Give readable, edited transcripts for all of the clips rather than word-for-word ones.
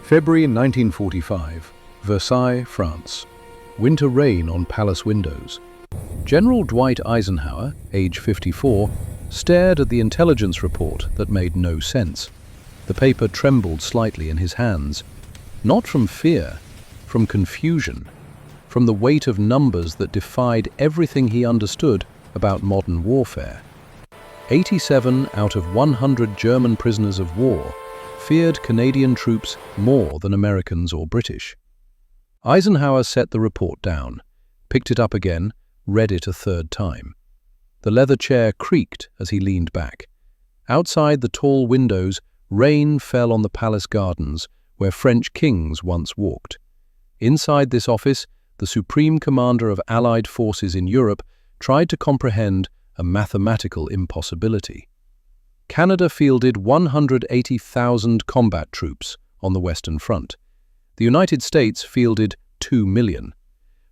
February 1945, Versailles, France. Winter rain on palace windows. General Dwight Eisenhower, age 54, stared at the intelligence report that made no sense. The paper trembled slightly in his hands, not from fear, from confusion, from the weight of numbers that defied everything he understood about modern warfare. 87 out of 100 German prisoners of war feared Canadian troops more than Americans or British. Eisenhower set the report down, picked it up again, read it a third time. The leather chair creaked as he leaned back. Outside the tall windows, rain fell on the palace gardens where French kings once walked. Inside this office, the Supreme Commander of Allied forces in Europe tried to comprehend a mathematical impossibility. Canada fielded 180,000 combat troops on the Western Front. The United States fielded 2 million.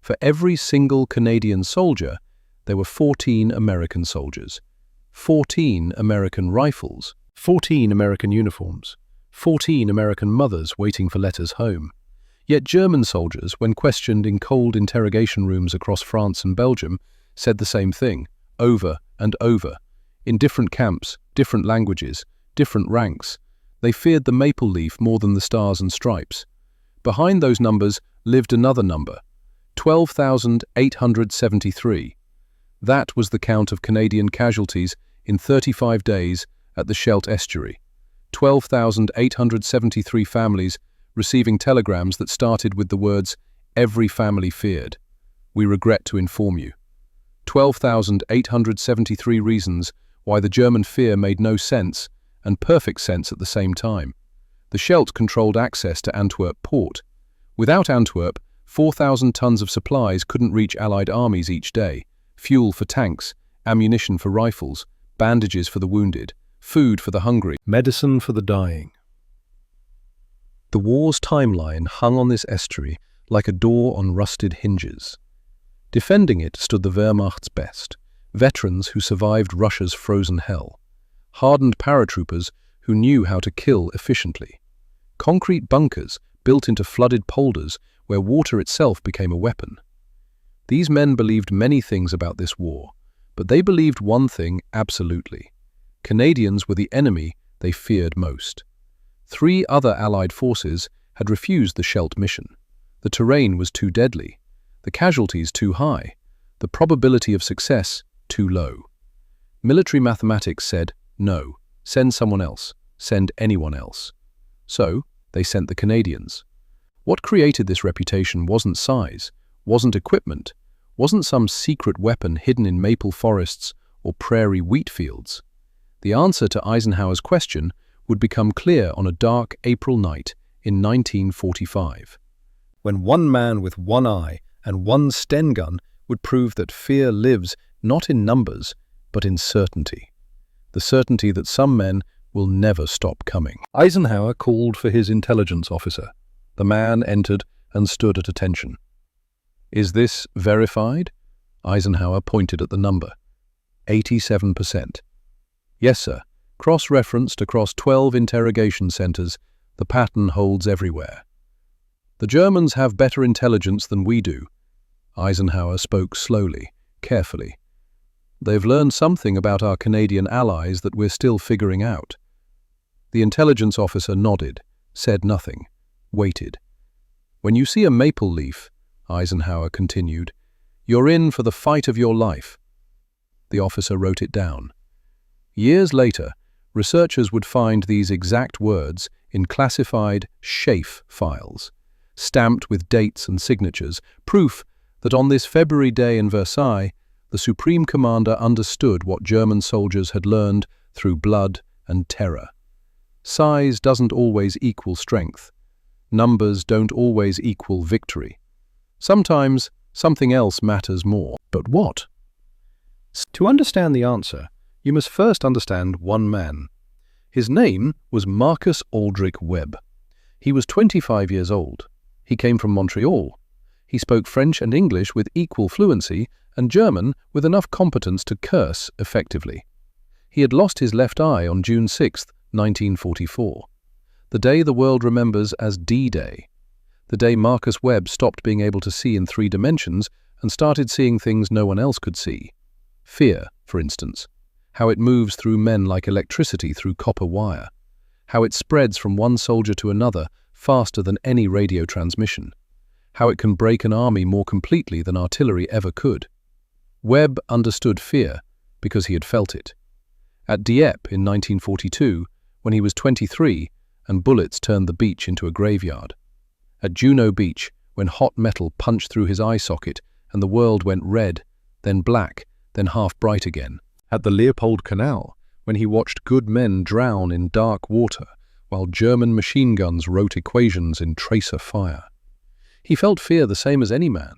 For every single Canadian soldier, there were 14 American soldiers, 14 American rifles, 14 American uniforms, 14 American mothers waiting for letters home. Yet German soldiers, when questioned in cold interrogation rooms across France and Belgium, said the same thing, over and over. In different camps, different languages, different ranks, they feared the maple leaf more than the stars and stripes. Behind those numbers lived another number, 12,873. That was the count of Canadian casualties in 35 days at the Scheldt estuary. 12,873 families receiving telegrams that started with the words, "Every family feared. We regret to inform you." 12,873 reasons why the German fear made no sense and perfect sense at the same time. The Scheldt controlled access to Antwerp port. Without Antwerp, 4,000 tons of supplies couldn't reach Allied armies each day: fuel for tanks, ammunition for rifles, bandages for the wounded, food for the hungry, medicine for the dying. The war's timeline hung on this estuary like a door on rusted hinges. Defending it stood the Wehrmacht's best, veterans who survived Russia's frozen hell, hardened paratroopers who knew how to kill efficiently, concrete bunkers built into flooded polders where water itself became a weapon. These men believed many things about this war, but they believed one thing absolutely. Canadians were the enemy they feared most. 3 other Allied forces had refused the Scheldt mission. The terrain was too deadly, the casualties too high, the probability of success too low. Military mathematics said, no, send someone else, send anyone else. So, they sent the Canadians. What created this reputation wasn't size, wasn't equipment, wasn't some secret weapon hidden in maple forests or prairie wheat fields. The answer to Eisenhower's question would become clear on a dark April night in 1945, when one man with one eye and one Sten gun would prove that fear lives not in numbers, but in certainty. The certainty that some men will never stop coming. Eisenhower called for his intelligence officer. The man entered and stood at attention. "Is this verified?" Eisenhower pointed at the number. 87%. "Yes, sir. Cross-referenced across 12 interrogation centers, the pattern holds everywhere." "The Germans have better intelligence than we do." Eisenhower spoke slowly, carefully. "They've learned something about our Canadian allies that we're still figuring out." The intelligence officer nodded, said nothing, waited. "When you see a maple leaf," Eisenhower continued, "you're in for the fight of your life." The officer wrote it down. Years later, researchers would find these exact words in classified SHAFE files, stamped with dates and signatures, proof that on this February day in Versailles, the Supreme Commander understood what German soldiers had learned through blood and terror. Size doesn't always equal strength. Numbers don't always equal victory. Sometimes something else matters more. But what? To understand the answer, you must first understand one man. His name was Marcus Aldrich Webb. He was 25 years old. He came from Montreal. He spoke French and English with equal fluency and German with enough competence to curse effectively. He had lost his left eye on June 6, 1944. the day the world remembers as D-Day, the day Marcus Webb stopped being able to see in 3 dimensions and started seeing things no one else could see. Fear, for instance, how it moves through men like electricity through copper wire, how it spreads from one soldier to another faster than any radio transmission, how it can break an army more completely than artillery ever could. Webb understood fear because he had felt it. At Dieppe in 1942, when he was 23 and bullets turned the beach into a graveyard. At Juno Beach, when hot metal punched through his eye socket and the world went red, then black, then half bright again. At the Leopold Canal, when he watched good men drown in dark water while German machine guns wrote equations in tracer fire. He felt fear the same as any man.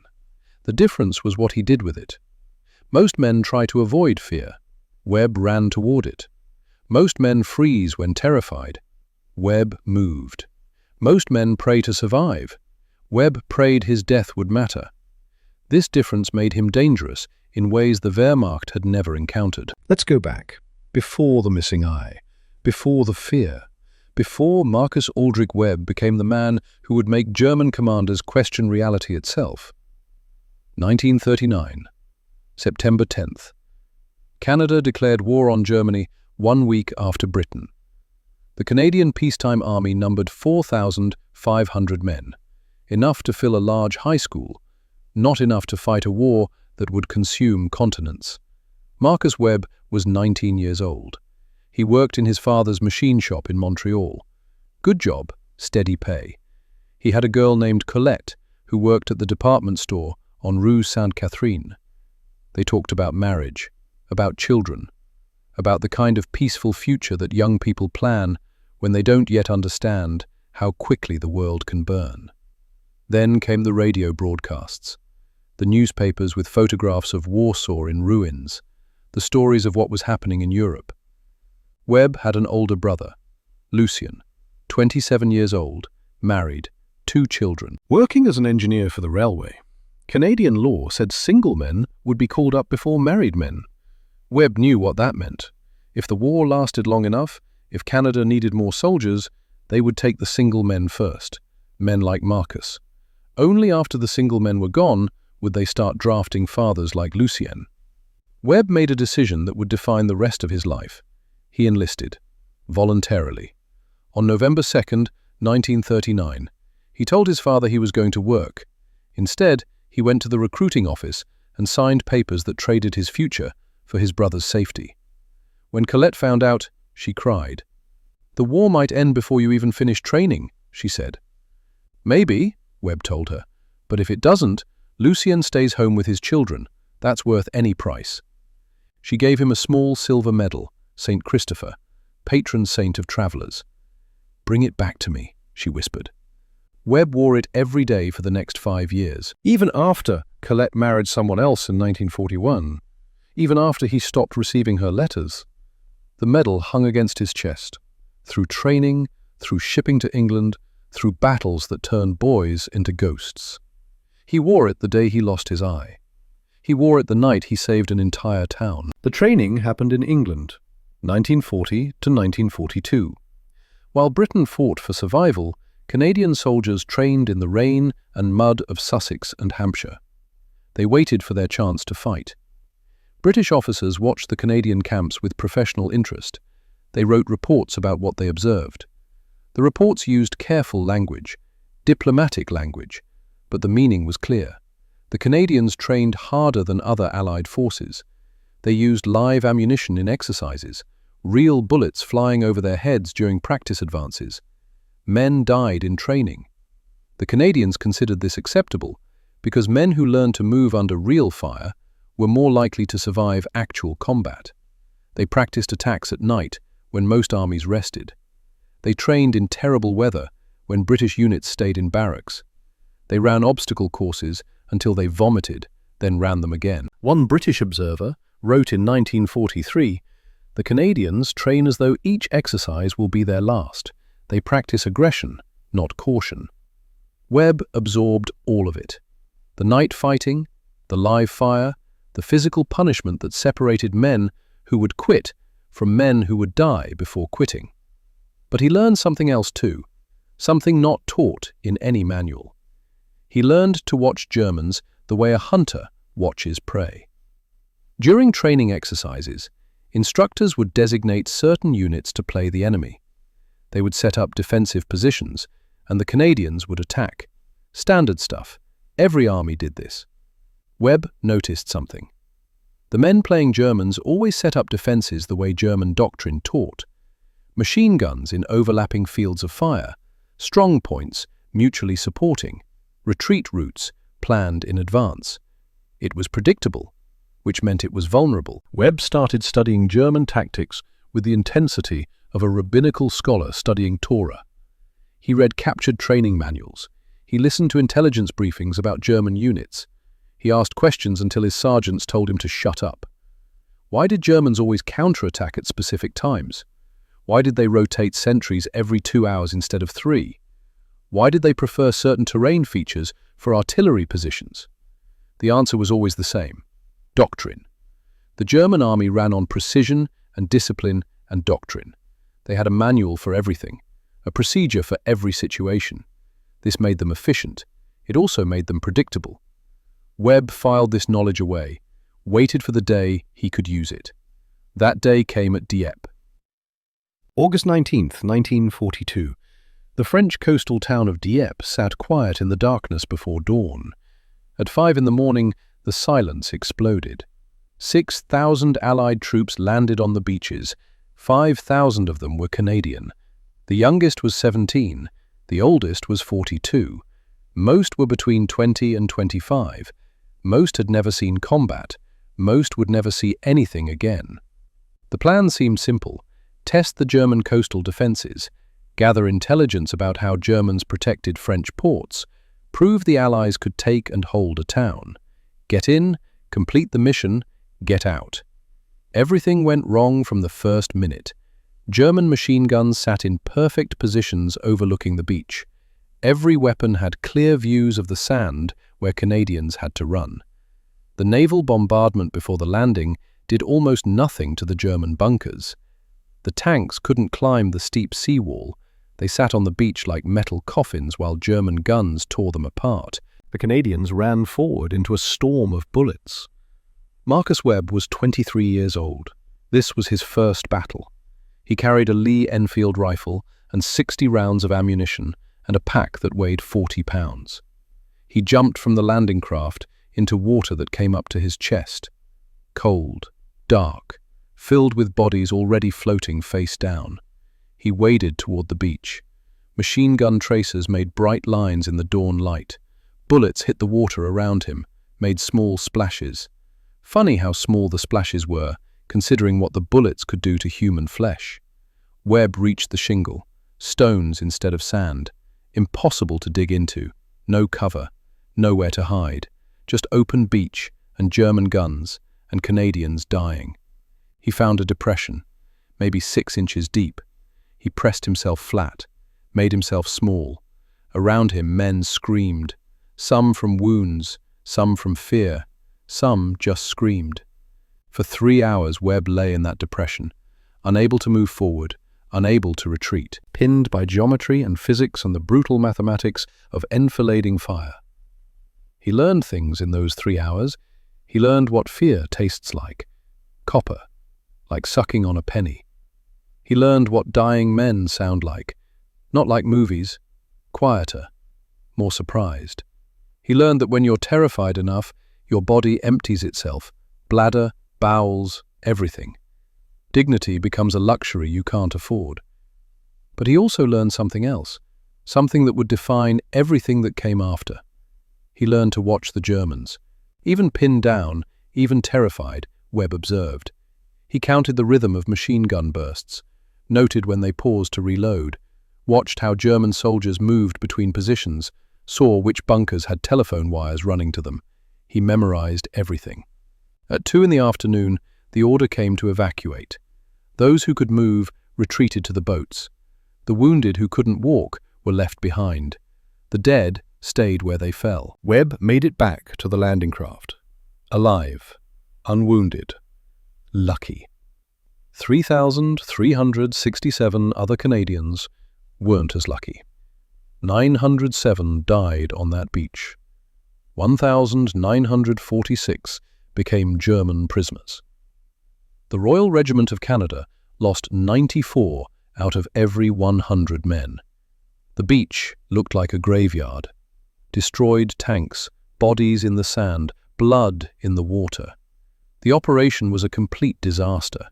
The difference was what he did with it. Most men try to avoid fear. Webb ran toward it. Most men freeze when terrified. Webb moved. Most men pray to survive. Webb prayed his death would matter. This difference made him dangerous in ways the Wehrmacht had never encountered. Let's go back. Before the missing eye. Before the fear. Before Marcus Aldrich Webb became the man who would make German commanders question reality itself. 1939. September 10th. Canada declared war on Germany 1 week after Britain. The Canadian peacetime army numbered 4,500 men, enough to fill a large high school, not enough to fight a war that would consume continents. Marcus Webb was 19 years old. He worked in his father's machine shop in Montreal. Good job, steady pay. He had a girl named Colette who worked at the department store on Rue Sainte-Catherine. They talked about marriage, about children, about the kind of peaceful future that young people plan when they don't yet understand how quickly the world can burn. Then came the radio broadcasts, the newspapers with photographs of Warsaw in ruins, the stories of what was happening in Europe. Webb had an older brother, Lucien, 27 years old, married, 2 children. Working as an engineer for the railway, Canadian law said single men would be called up before married men. Webb knew what that meant. If the war lasted long enough, if Canada needed more soldiers, they would take the single men first, men like Marcus. Only after the single men were gone would they start drafting fathers like Lucien. Webb made a decision that would define the rest of his life. He enlisted, voluntarily. On November 2nd, 1939, he told his father he was going to work. Instead, he went to the recruiting office and signed papers that traded his future for his brother's safety. When Colette found out, she cried. "The war might end before you even finish training," she said. "Maybe," Webb told her, "but if it doesn't, Lucien stays home with his children. That's worth any price." She gave him a small silver medal, St. Christopher, patron saint of travelers. "Bring it back to me," she whispered. Webb wore it every day for the next 5 years, even after Colette married someone else in 1941, even after he stopped receiving her letters. The medal hung against his chest, through training, through shipping to England, through battles that turned boys into ghosts. He wore it the day he lost his eye. He wore it the night he saved an entire town. The training happened in England, 1940 to 1942. While Britain fought for survival, Canadian soldiers trained in the rain and mud of Sussex and Hampshire. They waited for their chance to fight. British officers watched the Canadian camps with professional interest. They wrote reports about what they observed. The reports used careful language, diplomatic language, but the meaning was clear. The Canadians trained harder than other Allied forces. They used live ammunition in exercises, real bullets flying over their heads during practice advances. Men died in training. The Canadians considered this acceptable because men who learned to move under real fire were more likely to survive actual combat. They practiced attacks at night when most armies rested. They trained in terrible weather when British units stayed in barracks. They ran obstacle courses until they vomited, then ran them again. One British observer wrote in 1943, "The Canadians train as though each exercise will be their last. They practice aggression, not caution." Webb absorbed all of it. The night fighting, the live fire, the physical punishment that separated men who would quit from men who would die before quitting. But he learned something else too, something not taught in any manual. He learned to watch Germans the way a hunter watches prey. During training exercises, instructors would designate certain units to play the enemy. They would set up defensive positions, and the Canadians would attack. Standard stuff. Every army did this. Webb noticed something. The men playing Germans always set up defenses the way German doctrine taught. Machine guns in overlapping fields of fire, strong points mutually supporting, retreat routes planned in advance. It was predictable, which meant it was vulnerable. Webb started studying German tactics with the intensity of a rabbinical scholar studying Torah. He read captured training manuals. He listened to intelligence briefings about German units. He asked questions until his sergeants told him to shut up. Why did Germans always counterattack at specific times? Why did they rotate sentries every 2 hours instead of 3? Why did they prefer certain terrain features for artillery positions? The answer was always the same: doctrine. The German army ran on precision and discipline and doctrine. They had a manual for everything, a procedure for every situation. This made them efficient. It also made them predictable. Webb filed this knowledge away, waited for the day he could use it. That day came at Dieppe. August 19th, 1942. The French coastal town of Dieppe sat quiet in the darkness before dawn. At 5 in the morning, the silence exploded. 6,000 Allied troops landed on the beaches. 5,000 of them were Canadian. The youngest was 17. The oldest was 42. Most were between 20 and 25. Most had never seen combat. Most would never see anything again. The plan seemed simple: test the German coastal defenses, gather intelligence about how Germans protected French ports, prove the Allies could take and hold a town. Get in, complete the mission, get out. Everything went wrong from the first minute. German machine guns sat in perfect positions overlooking the beach. Every weapon had clear views of the sand where Canadians had to run. The naval bombardment before the landing did almost nothing to the German bunkers. The tanks couldn't climb the steep seawall. They sat on the beach like metal coffins while German guns tore them apart. The Canadians ran forward into a storm of bullets. Marcus Webb was 23 years old. This was his first battle. He carried a Lee Enfield rifle and 60 rounds of ammunition and a pack that weighed 40 pounds. He jumped from the landing craft into water that came up to his chest. Cold, dark, filled with bodies already floating face down. He waded toward the beach. Machine gun tracers made bright lines in the dawn light. Bullets hit the water around him, made small splashes. Funny how small the splashes were, considering what the bullets could do to human flesh. Webb reached the shingle, stones instead of sand. Impossible to dig into, no cover, nowhere to hide, just open beach and German guns and Canadians dying. He found a depression, maybe 6 inches deep. He pressed himself flat, made himself small. Around him men screamed, some from wounds, some from fear, some just screamed. For 3 hours Webb lay in that depression, unable to move forward, unable to retreat, pinned by geometry and physics and the brutal mathematics of enfilading fire. He learned things in those 3 hours. He learned what fear tastes like. Copper, like sucking on a penny. He learned what dying men sound like. Not like movies, quieter, more surprised. He learned that when you're terrified enough, your body empties itself, bladder, bowels, everything. Dignity becomes a luxury you can't afford. But he also learned something else, something that would define everything that came after. He learned to watch the Germans. Even pinned down, even terrified, Webb observed. He counted the rhythm of machine gun bursts, noted when they paused to reload, watched how German soldiers moved between positions, saw which bunkers had telephone wires running to them. He memorized everything. At 2 in the afternoon, the order came to evacuate. Those who could move retreated to the boats. The wounded who couldn't walk were left behind. The dead stayed where they fell. Webb made it back to the landing craft. Alive, unwounded, lucky. 3,367 other Canadians weren't as lucky. 907 died on that beach. 1,946 became German prisoners. The Royal Regiment of Canada lost 94 out of every 100 men. The beach looked like a graveyard. Destroyed tanks, bodies in the sand, blood in the water. The operation was a complete disaster.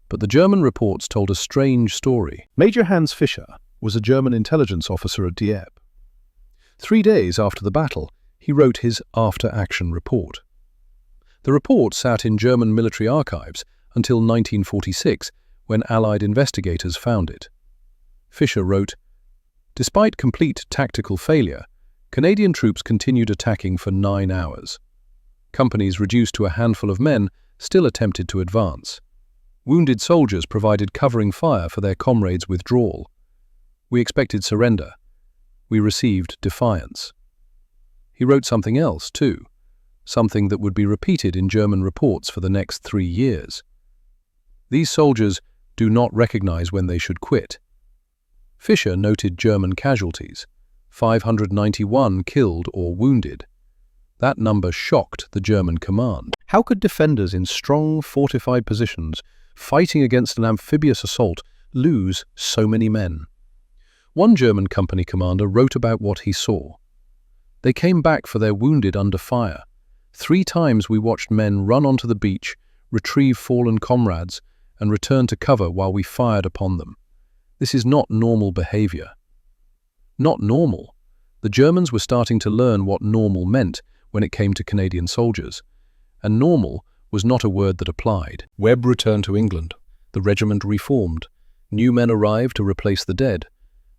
But the German reports told a strange story. Major Hans Fischer was a German intelligence officer at Dieppe. 3 days after the battle, he wrote his after-action report. The report sat in German military archives until 1946, when Allied investigators found it. Fischer wrote, "Despite complete tactical failure, Canadian troops continued attacking for 9 hours. Companies reduced to a handful of men still attempted to advance. Wounded soldiers provided covering fire for their comrades' withdrawal. We expected surrender. We received defiance." He wrote something else, too, something that would be repeated in German reports for the next 3 years. "These soldiers do not recognize when they should quit." Fischer noted German casualties, 591 killed or wounded. That number shocked the German command. How could defenders in strong, fortified positions, fighting against an amphibious assault, lose so many men? One German company commander wrote about what he saw. "They came back for their wounded under fire. 3 times we watched men run onto the beach, retrieve fallen comrades, and return to cover while we fired upon them. This is not normal behavior." Not normal. The Germans were starting to learn what normal meant when it came to Canadian soldiers. And normal was not a word that applied. Webb returned to England. The regiment reformed. New men arrived to replace the dead.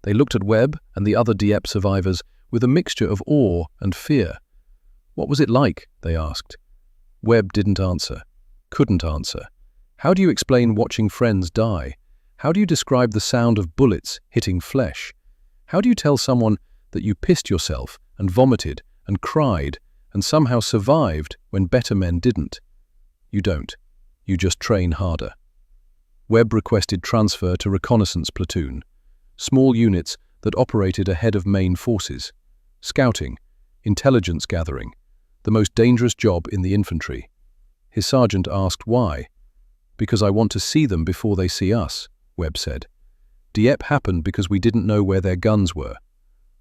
They looked at Webb and the other Dieppe survivors with a mixture of awe and fear. "What was it like?" they asked. Webb didn't answer. Couldn't answer. How do you explain watching friends die? How do you describe the sound of bullets hitting flesh? How do you tell someone that you pissed yourself and vomited and cried and somehow survived when better men didn't? You don't. You just train harder. Webb requested transfer to reconnaissance platoon, small units that operated ahead of main forces. Scouting, intelligence gathering, the most dangerous job in the infantry. His sergeant asked why. "Because I want to see them before they see us," Webb said. "Dieppe happened because we didn't know where their guns were.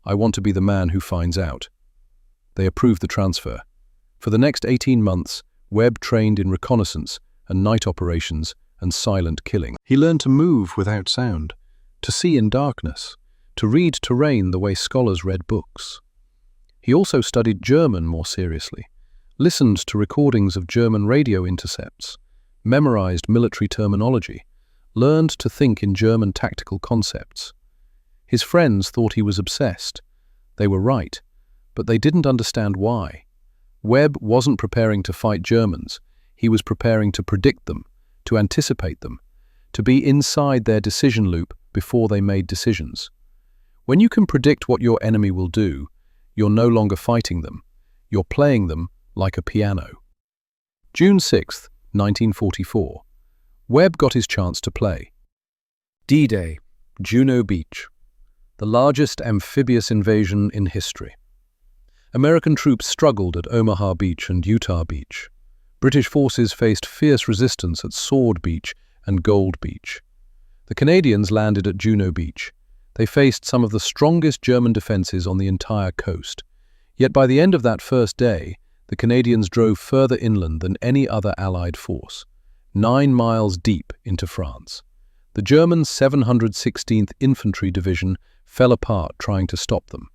I want to be the man who finds out." They approved the transfer. For the next 18 months, Webb trained in reconnaissance and night operations and silent killing. He learned to move without sound, to see in darkness, to read terrain the way scholars read books. He also studied German more seriously, listened to recordings of German radio intercepts, memorized military terminology, learned to think in German tactical concepts. His friends thought he was obsessed. They were right, but they didn't understand why. Webb wasn't preparing to fight Germans. He was preparing to predict them, to anticipate them, to be inside their decision loop before they made decisions. When you can predict what your enemy will do, you're no longer fighting them. You're playing them like a piano. June 6, 1944. Webb got his chance to play. D-Day, Juno Beach. The largest amphibious invasion in history. American troops struggled at Omaha Beach and Utah Beach. British forces faced fierce resistance at Sword Beach and Gold Beach. The Canadians landed at Juno Beach. They faced some of the strongest German defenses on the entire coast. Yet by the end of that first day, the Canadians drove further inland than any other Allied force, 9 miles deep into France. The German 716th Infantry Division fell apart trying to stop them.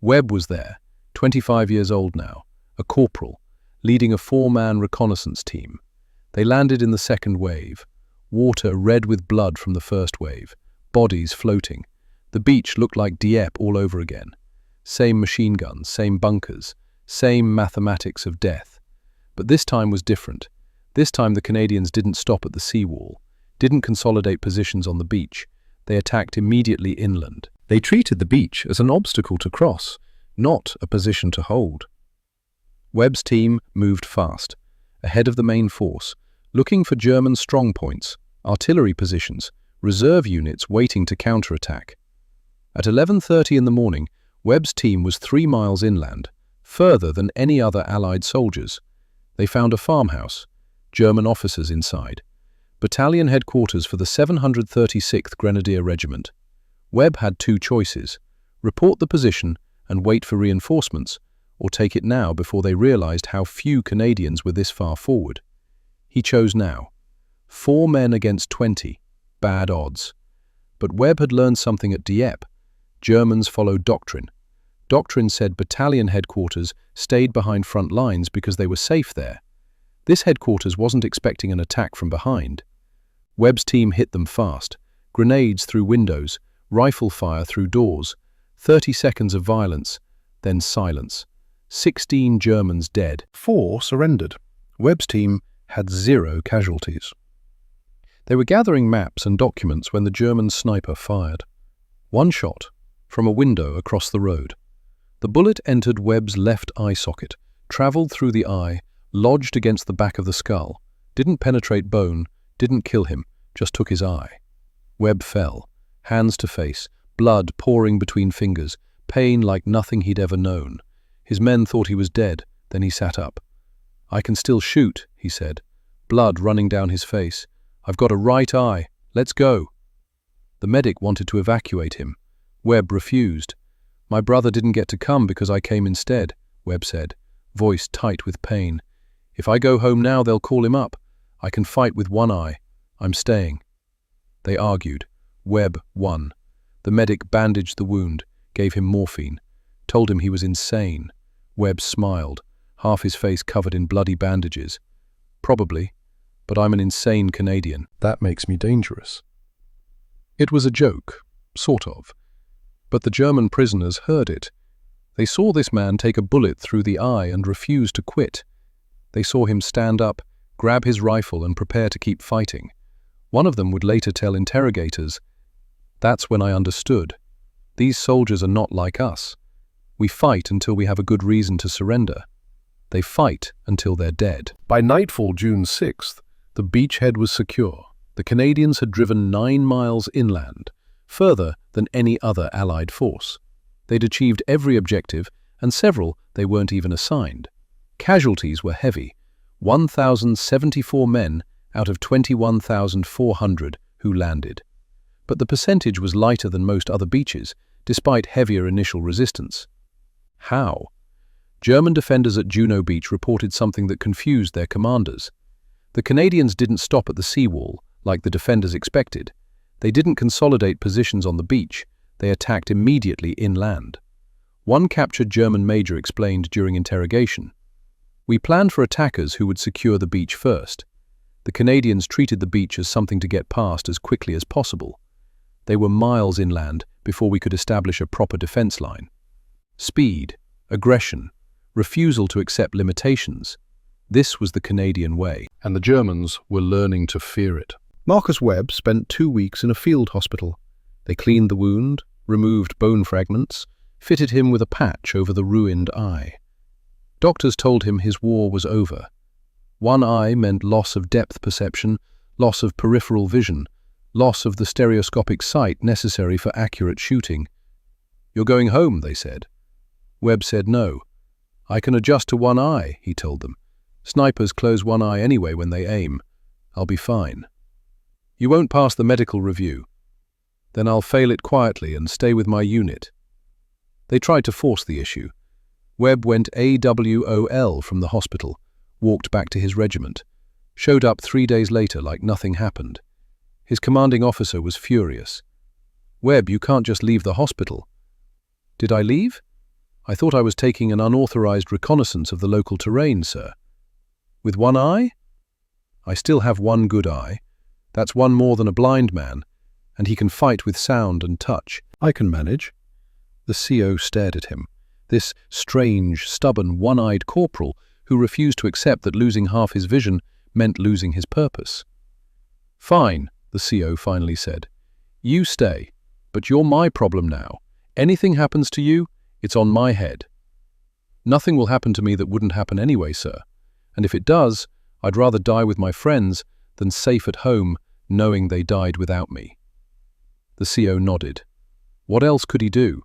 Webb was there, 25 years old now, a corporal, leading a 4-man reconnaissance team. They landed in the second wave, water red with blood from the first wave, bodies floating. The beach looked like Dieppe all over again. Same machine guns, same bunkers, same mathematics of death. But this time was different. This time the Canadians didn't stop at the seawall, didn't consolidate positions on the beach. They attacked immediately inland. They treated the beach as an obstacle to cross, not a position to hold. Webb's team moved fast, ahead of the main force, looking for German strongpoints, artillery positions, reserve units waiting to counterattack. At 11:30 in the morning, Webb's team was 3 miles inland, further than any other Allied soldiers. They found a farmhouse, German officers inside. Battalion headquarters for the 736th Grenadier Regiment. Webb had 2 choices: report the position and wait for reinforcements, or take it now before they realized how few Canadians were this far forward. He chose now. 4 men against 20. Bad odds. But Webb had learned something at Dieppe. Germans followed doctrine. Doctrine said battalion headquarters stayed behind front lines because they were safe there. This headquarters wasn't expecting an attack from behind. Webb's team hit them fast. Grenades through windows, rifle fire through doors, 30 seconds of violence, then silence. 16 Germans dead. 4 surrendered. Webb's team had 0 casualties. They were gathering maps and documents when the German sniper fired. 1 shot, from a window across the road. The bullet entered Webb's left eye socket, travelled through the eye, lodged against the back of the skull, didn't penetrate bone, didn't kill him, just took his eye. Webb fell, hands to face, blood pouring between fingers, pain like nothing he'd ever known. His men thought he was dead, then he sat up. "I can still shoot," he said, blood running down his face. "I've got a right eye. Let's go." The medic wanted to evacuate him. Webb refused. "My brother didn't get to come because I came instead," Webb said, voice tight with pain. "If I go home now, they'll call him up. I can fight with 1 eye. I'm staying." They argued. Webb won. The medic bandaged the wound, gave him morphine, told him he was insane. Webb smiled, half his face covered in bloody bandages. "Probably, but I'm an insane Canadian. That makes me dangerous." It was a joke, sort of. But the German prisoners heard it. They saw this man take a bullet through the eye and refuse to quit. They saw him stand up, grab his rifle and prepare to keep fighting. One of them would later tell interrogators, "That's when I understood. These soldiers are not like us. We fight until we have a good reason to surrender. They fight until they're dead." By nightfall, June 6th, the beachhead was secure. The Canadians had driven 9 miles inland, further than any other Allied force. They'd achieved every objective, and several they weren't even assigned. Casualties were heavy, 1,074 men out of 21,400 who landed. But the percentage was lighter than most other beaches, despite heavier initial resistance. How? German defenders at Juno Beach reported something that confused their commanders. The Canadians didn't stop at the seawall, like the defenders expected. They didn't consolidate positions on the beach, they attacked immediately inland. One captured German major explained during interrogation, "We planned for attackers who would secure the beach first. The Canadians treated the beach as something to get past as quickly as possible. They were miles inland before we could establish a proper defense line. Speed, aggression, refusal to accept limitations. This was the Canadian way." And the Germans were learning to fear it. Marcus Webb spent 2 weeks in a field hospital. They cleaned the wound, removed bone fragments, fitted him with a patch over the ruined eye. Doctors told him his war was over. 1 eye meant loss of depth perception, loss of peripheral vision, loss of the stereoscopic sight necessary for accurate shooting. "You're going home," they said. Webb said no. "I can adjust to 1 eye," he told them. "Snipers close 1 eye anyway when they aim. I'll be fine." "You won't pass the medical review." "Then I'll fail it quietly and stay with my unit." They tried to force the issue. Webb went AWOL from the hospital, walked back to his regiment, showed up 3 days later like nothing happened. His commanding officer was furious. "Webb, you can't just leave the hospital." "Did I leave? I thought I was taking an unauthorized reconnaissance of the local terrain, sir." "With 1 eye?" "I still have 1 good eye. That's 1 more than a blind man, and he can fight with sound and touch." "I can manage." The CO stared at him, this strange, stubborn, 1-eyed corporal who refused to accept that losing half his vision meant losing his purpose. "Fine," the CO finally said. "You stay, but you're my problem now. Anything happens to you, it's on my head." "Nothing will happen to me that wouldn't happen anyway, sir. And if it does, I'd rather die with my friends than safe at home, knowing they died without me." The CO nodded. What else could he do?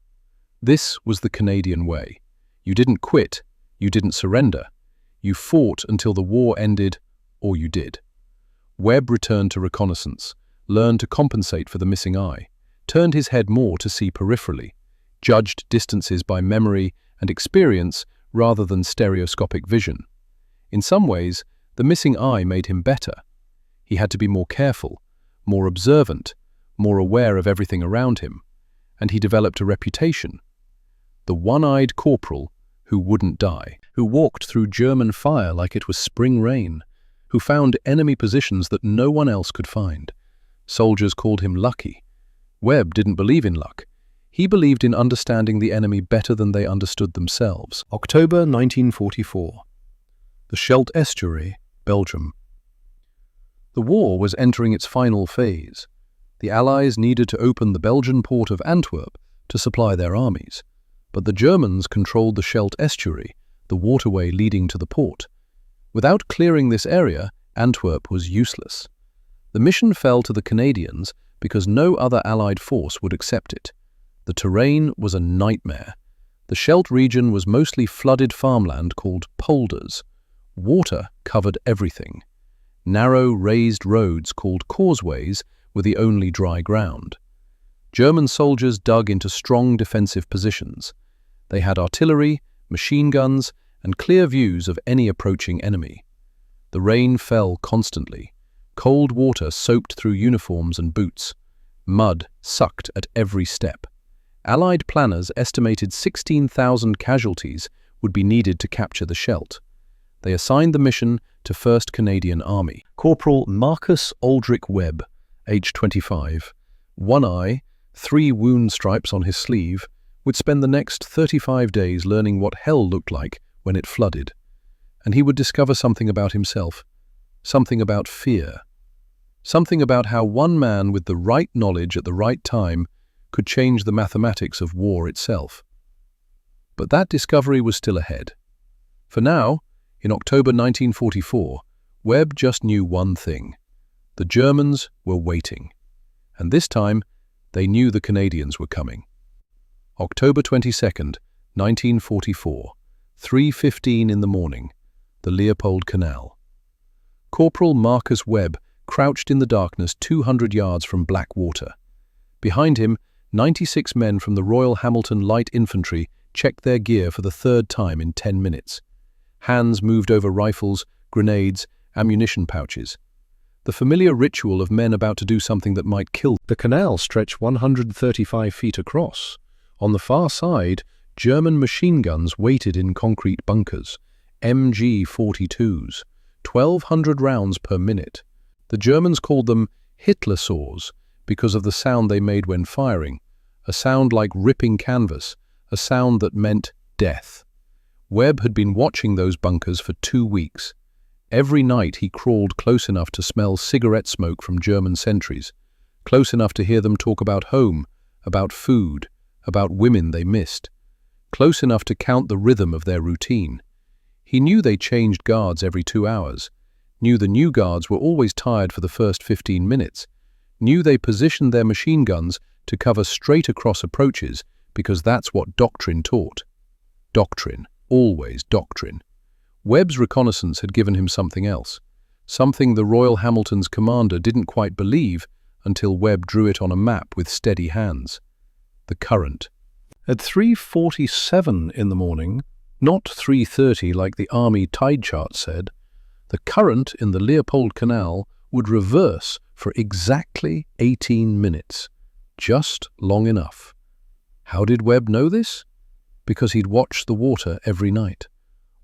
This was the Canadian way. You didn't quit, you didn't surrender. You fought until the war ended, or you did. Webb returned to reconnaissance, learned to compensate for the missing eye, turned his head more to see peripherally, judged distances by memory and experience rather than stereoscopic vision. In some ways, the missing eye made him better. He had to be more careful, more observant, more aware of everything around him, and he developed a reputation. The one-eyed corporal who wouldn't die, who walked through German fire like it was spring rain, who found enemy positions that no one else could find. Soldiers called him lucky. Webb didn't believe in luck. He believed in understanding the enemy better than they understood themselves. October 1944. The Scheldt Estuary, Belgium. The war was entering its final phase. The Allies needed to open the Belgian port of Antwerp to supply their armies, but the Germans controlled the Scheldt Estuary, the waterway leading to the port. Without clearing this area, Antwerp was useless. The mission fell to the Canadians because no other Allied force would accept it. The terrain was a nightmare. The Scheldt region was mostly flooded farmland called polders. Water covered everything. Narrow, raised roads called causeways were the only dry ground. German soldiers dug into strong defensive positions. They had artillery, machine guns, and clear views of any approaching enemy. The rain fell constantly. Cold water soaked through uniforms and boots. Mud sucked at every step. Allied planners estimated 16,000 casualties would be needed to capture the Scheldt. They assigned the mission to 1st Canadian Army. Corporal Marcus Aldrich Webb, age 25, one eye, 3 wound stripes on his sleeve, would spend the next 35 days learning what hell looked like when it flooded. And he would discover something about himself, something about fear, something about how one man with the right knowledge at the right time could change the mathematics of war itself. But that discovery was still ahead. For now, in October 1944, Webb just knew one thing. The Germans were waiting. And this time, they knew the Canadians were coming. October 22nd, 1944, 3:15 in the morning, the Leopold Canal. Corporal Marcus Webb crouched in the darkness 200 yards from Blackwater. Behind him, 96 men from the Royal Hamilton Light Infantry checked their gear for the 3rd time in 10 minutes. Hands moved over rifles, grenades, ammunition pouches. The familiar ritual of men about to do something that might kill. The canal stretched 135 feet across. On the far side, German machine guns waited in concrete bunkers, MG-42s, 1,200 rounds per minute. The Germans called them Hitler saws because of the sound they made when firing, a sound like ripping canvas, a sound that meant death. Webb had been watching those bunkers for 2 weeks. Every night he crawled close enough to smell cigarette smoke from German sentries, close enough to hear them talk about home, about food, about women they missed, close enough to count the rhythm of their routine. He knew they changed guards every 2 hours, knew the new guards were always tired for the first 15 minutes, knew they positioned their machine guns to cover straight across approaches because that's what doctrine taught. Doctrine, always doctrine. Webb's reconnaissance had given him something else, something the Royal Hamilton's commander didn't quite believe until Webb drew it on a map with steady hands. The current. At 3:47 in the morning, not 3:30 like the Army tide chart said, the current in the Leopold Canal would reverse for exactly 18 minutes, just long enough. How did Webb know this? Because he'd watched the water every night,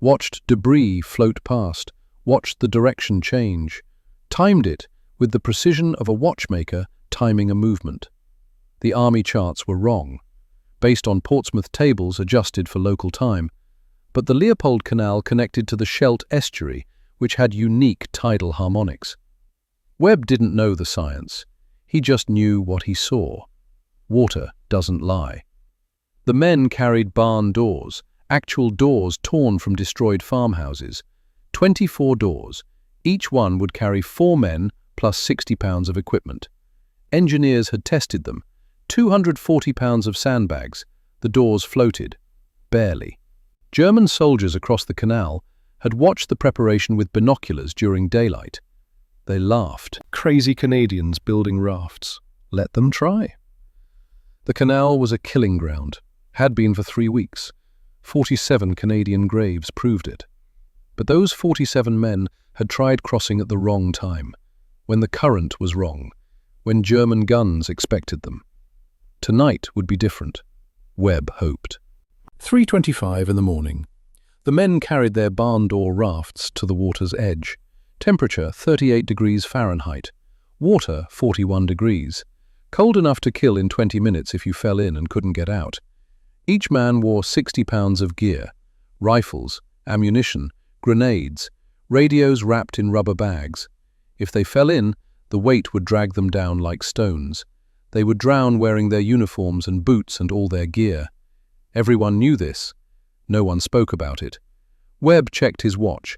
watched debris float past, watched the direction change, timed it with the precision of a watchmaker timing a movement. The Army charts were wrong, based on Portsmouth tables adjusted for local time, but the Leopold Canal connected to the Scheldt Estuary, which had unique tidal harmonics. Webb didn't know the science. He just knew what he saw. Water doesn't lie. The men carried barn doors, actual doors torn from destroyed farmhouses. 24 doors. Each one would carry 4 men plus 60 pounds of equipment. Engineers had tested them. 240 pounds of sandbags. The doors floated. Barely. German soldiers across the canal had watched the preparation with binoculars during daylight. They laughed. Crazy Canadians building rafts. Let them try. The canal was a killing ground. Had been for 3 weeks. 47 Canadian graves proved it. But those 47 men had tried crossing at the wrong time, when the current was wrong, when German guns expected them. Tonight would be different, Webb hoped. 3:25 in the morning. The men carried their barn door rafts to the water's edge. Temperature 38 degrees Fahrenheit. Water 41 degrees. Cold enough to kill in 20 minutes if you fell in and couldn't get out. Each man wore 60 pounds of gear, rifles, ammunition, grenades, radios wrapped in rubber bags. If they fell in, the weight would drag them down like stones. They would drown wearing their uniforms and boots and all their gear. Everyone knew this. No one spoke about it. Webb checked his watch.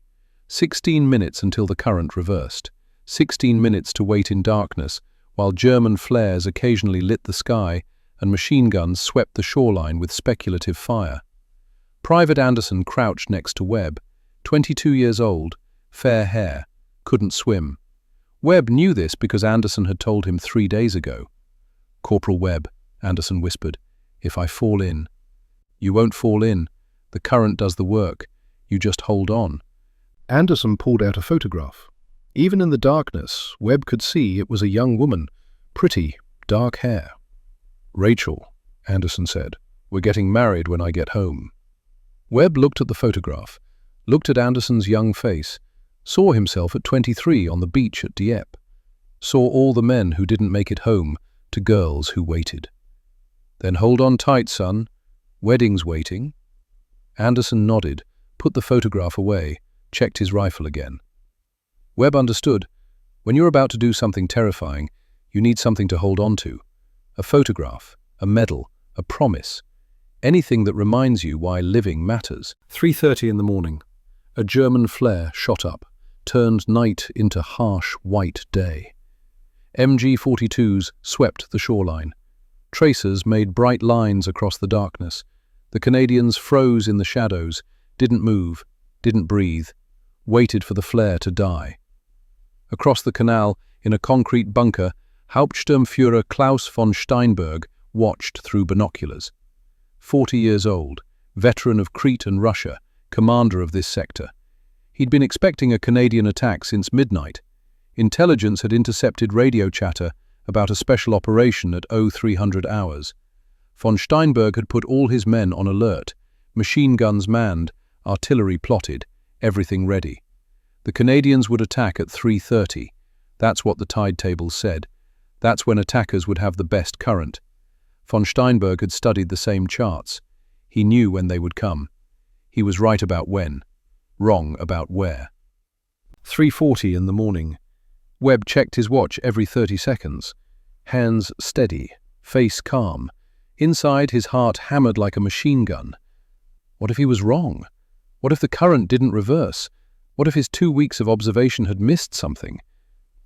16 minutes until the current reversed. 16 minutes to wait in darkness, while German flares occasionally lit the sky and machine guns swept the shoreline with speculative fire. Private Anderson crouched next to Webb, 22 years old, fair hair, couldn't swim. Webb knew this because Anderson had told him 3 days ago. "Corporal Webb," Anderson whispered, "if I fall in." "You won't fall in. The current does the work. You just hold on." Anderson pulled out a photograph. Even in the darkness, Webb could see it was a young woman, pretty, dark hair. "Rachel," Anderson said, "we're getting married when I get home." Webb looked at the photograph, looked at Anderson's young face, saw himself at 23 on the beach at Dieppe, saw all the men who didn't make it home to girls who waited. "Then hold on tight, son. Wedding's waiting." Anderson nodded, put the photograph away, checked his rifle again. Webb understood. When you're about to do something terrifying, you need something to hold on to. A photograph, a medal, a promise. Anything that reminds you why living matters. 3:30 in the morning. A German flare shot up, turned night into harsh white day. MG-42s swept the shoreline. Tracers made bright lines across the darkness. The Canadians froze in the shadows, didn't move, didn't breathe, waited for the flare to die. Across the canal, in a concrete bunker, Hauptsturmführer Klaus von Steinberg watched through binoculars. 40 years old, veteran of Crete and Russia, commander of this sector. He'd been expecting a Canadian attack since midnight. Intelligence had intercepted radio chatter about a special operation at 0300 hours. Von Steinberg had put all his men on alert, machine guns manned, artillery plotted, everything ready. The Canadians would attack at 3:30. That's what the tide tables said. That's when attackers would have the best current. Von Steinberg had studied the same charts. He knew when they would come. He was right about when, wrong about where. 3:40 in the morning. Webb checked his watch every 30 seconds. Hands steady, face calm. Inside, his heart hammered like a machine gun. What if he was wrong? What if the current didn't reverse? What if his 2 weeks of observation had missed something?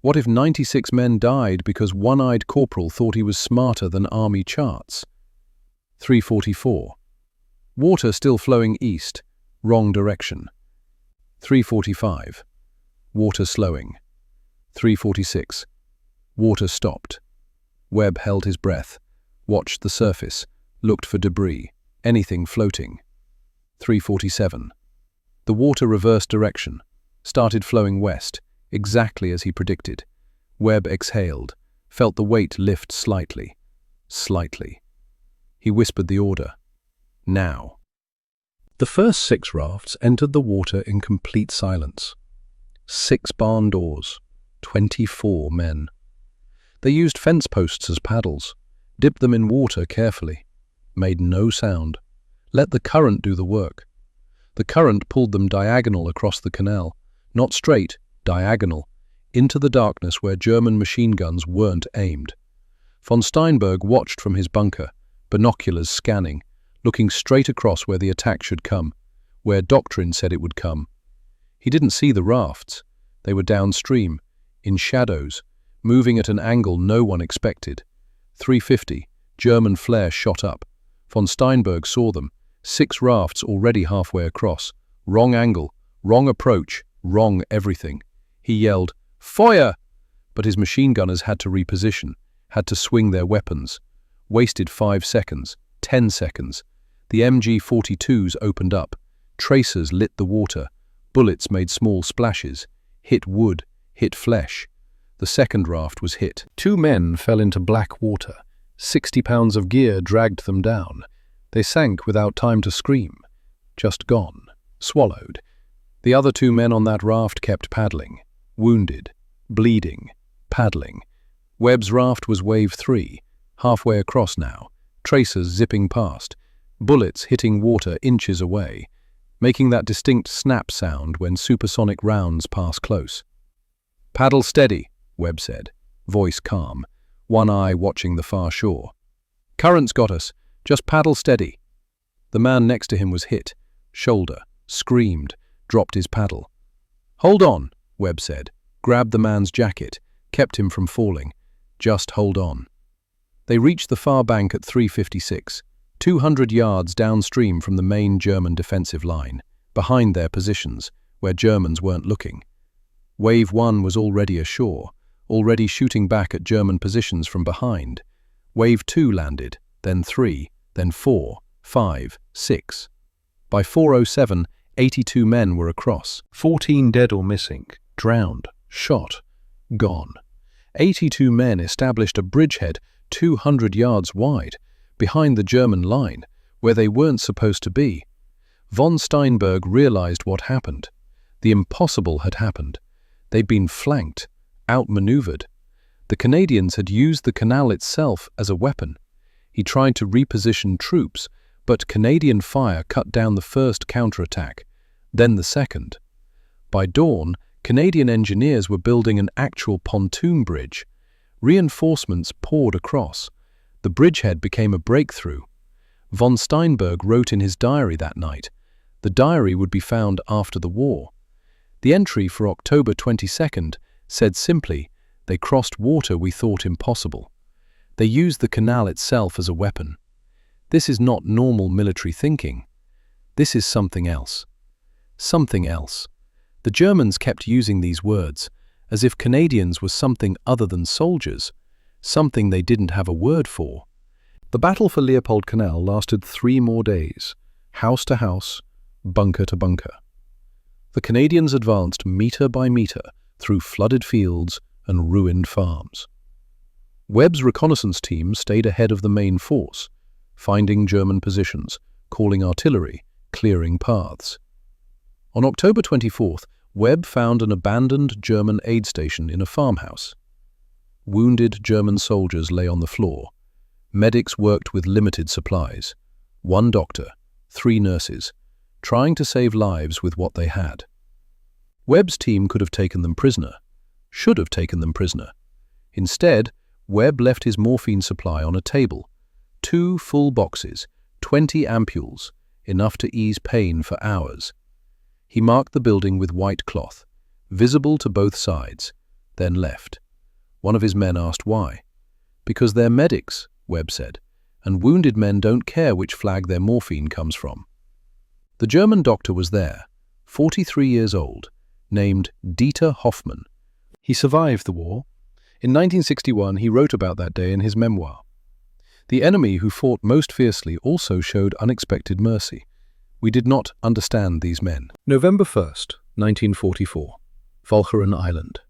What if 96 men died because one-eyed corporal thought he was smarter than army charts? 3:44. Water still flowing east, wrong direction. 3:45. Water slowing. 3:46. Water stopped. Webb held his breath, watched the surface, looked for debris, anything floating. 3:47. The water reversed direction, started flowing west, exactly as he predicted. Webb exhaled, felt the weight lift slightly. Slightly. He whispered the order. Now. The first 6 rafts entered the water in complete silence. 6 barn doors, 24 men. They used fence posts as paddles, dipped them in water carefully, made no sound, let the current do the work. The current pulled them diagonal across the canal, not straight, diagonal, into the darkness where German machine guns weren't aimed. Von Steinberg watched from his bunker, binoculars scanning, looking straight across where the attack should come, where doctrine said it would come. He didn't see the rafts. They were downstream, in shadows, moving at an angle no one expected. 350, German flare shot up. Von Steinberg saw them, 6 rafts already halfway across. Wrong angle, wrong approach, wrong everything. He yelled, "Fire!" But his machine gunners had to reposition, had to swing their weapons. Wasted 5 seconds, 10 seconds. The MG-42s opened up. Tracers lit the water. Bullets made small splashes. Hit wood, hit flesh. The second raft was hit. 2 men fell into black water. 60 pounds of gear dragged them down. They sank without time to scream. Just gone. Swallowed. The other 2 men on that raft kept paddling. Wounded. Bleeding. Paddling. Webb's raft was wave 3. Halfway across now. Tracers zipping past. Bullets hitting water inches away, making that distinct snap sound when supersonic rounds pass close. "Paddle steady," Webb said, voice calm, one eye watching the far shore. "Current's got us. Just paddle steady." The man next to him was hit. Shoulder. Screamed. Dropped his paddle. "Hold on," Webb said, grabbed the man's jacket, kept him from falling. "Just hold on." They reached the far bank at 3:56, 200 yards downstream from the main German defensive line, behind their positions, where Germans weren't looking. Wave 1 was already ashore, already shooting back at German positions from behind. Wave 2 landed, then 3, then 4, 5, 6. By 4:07, 82 men were across. 14 dead or missing, drowned, shot, gone. 82 men established a bridgehead 200 yards wide, behind the German line, where they weren't supposed to be. Von Steinberg realized what happened. The impossible had happened. They'd been flanked, outmaneuvered. The Canadians had used the canal itself as a weapon. He tried to reposition troops, but Canadian fire cut down the first counterattack, then the second. By dawn, Canadian engineers were building an actual pontoon bridge. Reinforcements poured across. The bridgehead became a breakthrough. Von Steinberg wrote in his diary that night. The diary would be found after the war. The entry for October 22nd said simply, "They crossed water we thought impossible." They used the canal itself as a weapon. This is not normal military thinking. This is something else. Something else. The Germans kept using these words, as if Canadians were something other than soldiers, something they didn't have a word for. The battle for Leopold Canal lasted 3 more days, house to house, bunker to bunker. The Canadians advanced meter by meter through flooded fields and ruined farms. Webb's reconnaissance team stayed ahead of the main force, finding German positions, calling artillery, clearing paths. On October 24th, Webb found an abandoned German aid station in a farmhouse. Wounded German soldiers lay on the floor. Medics worked with limited supplies. 1 doctor, 3 nurses, trying to save lives with what they had. Webb's team could have taken them prisoner, should have taken them prisoner. Instead, Webb left his morphine supply on a table. 2 full boxes, 20 ampules, enough to ease pain for hours. He marked the building with white cloth, visible to both sides, then left. One of his men asked why. "Because they're medics," Webb said, "and wounded men don't care which flag their morphine comes from." The German doctor was there, 43 years old, named Dieter Hoffmann. He survived the war. In 1961, he wrote about that day in his memoir. The enemy who fought most fiercely also showed unexpected mercy. We did not understand these men. November 1st, 1944, Walcheren Island.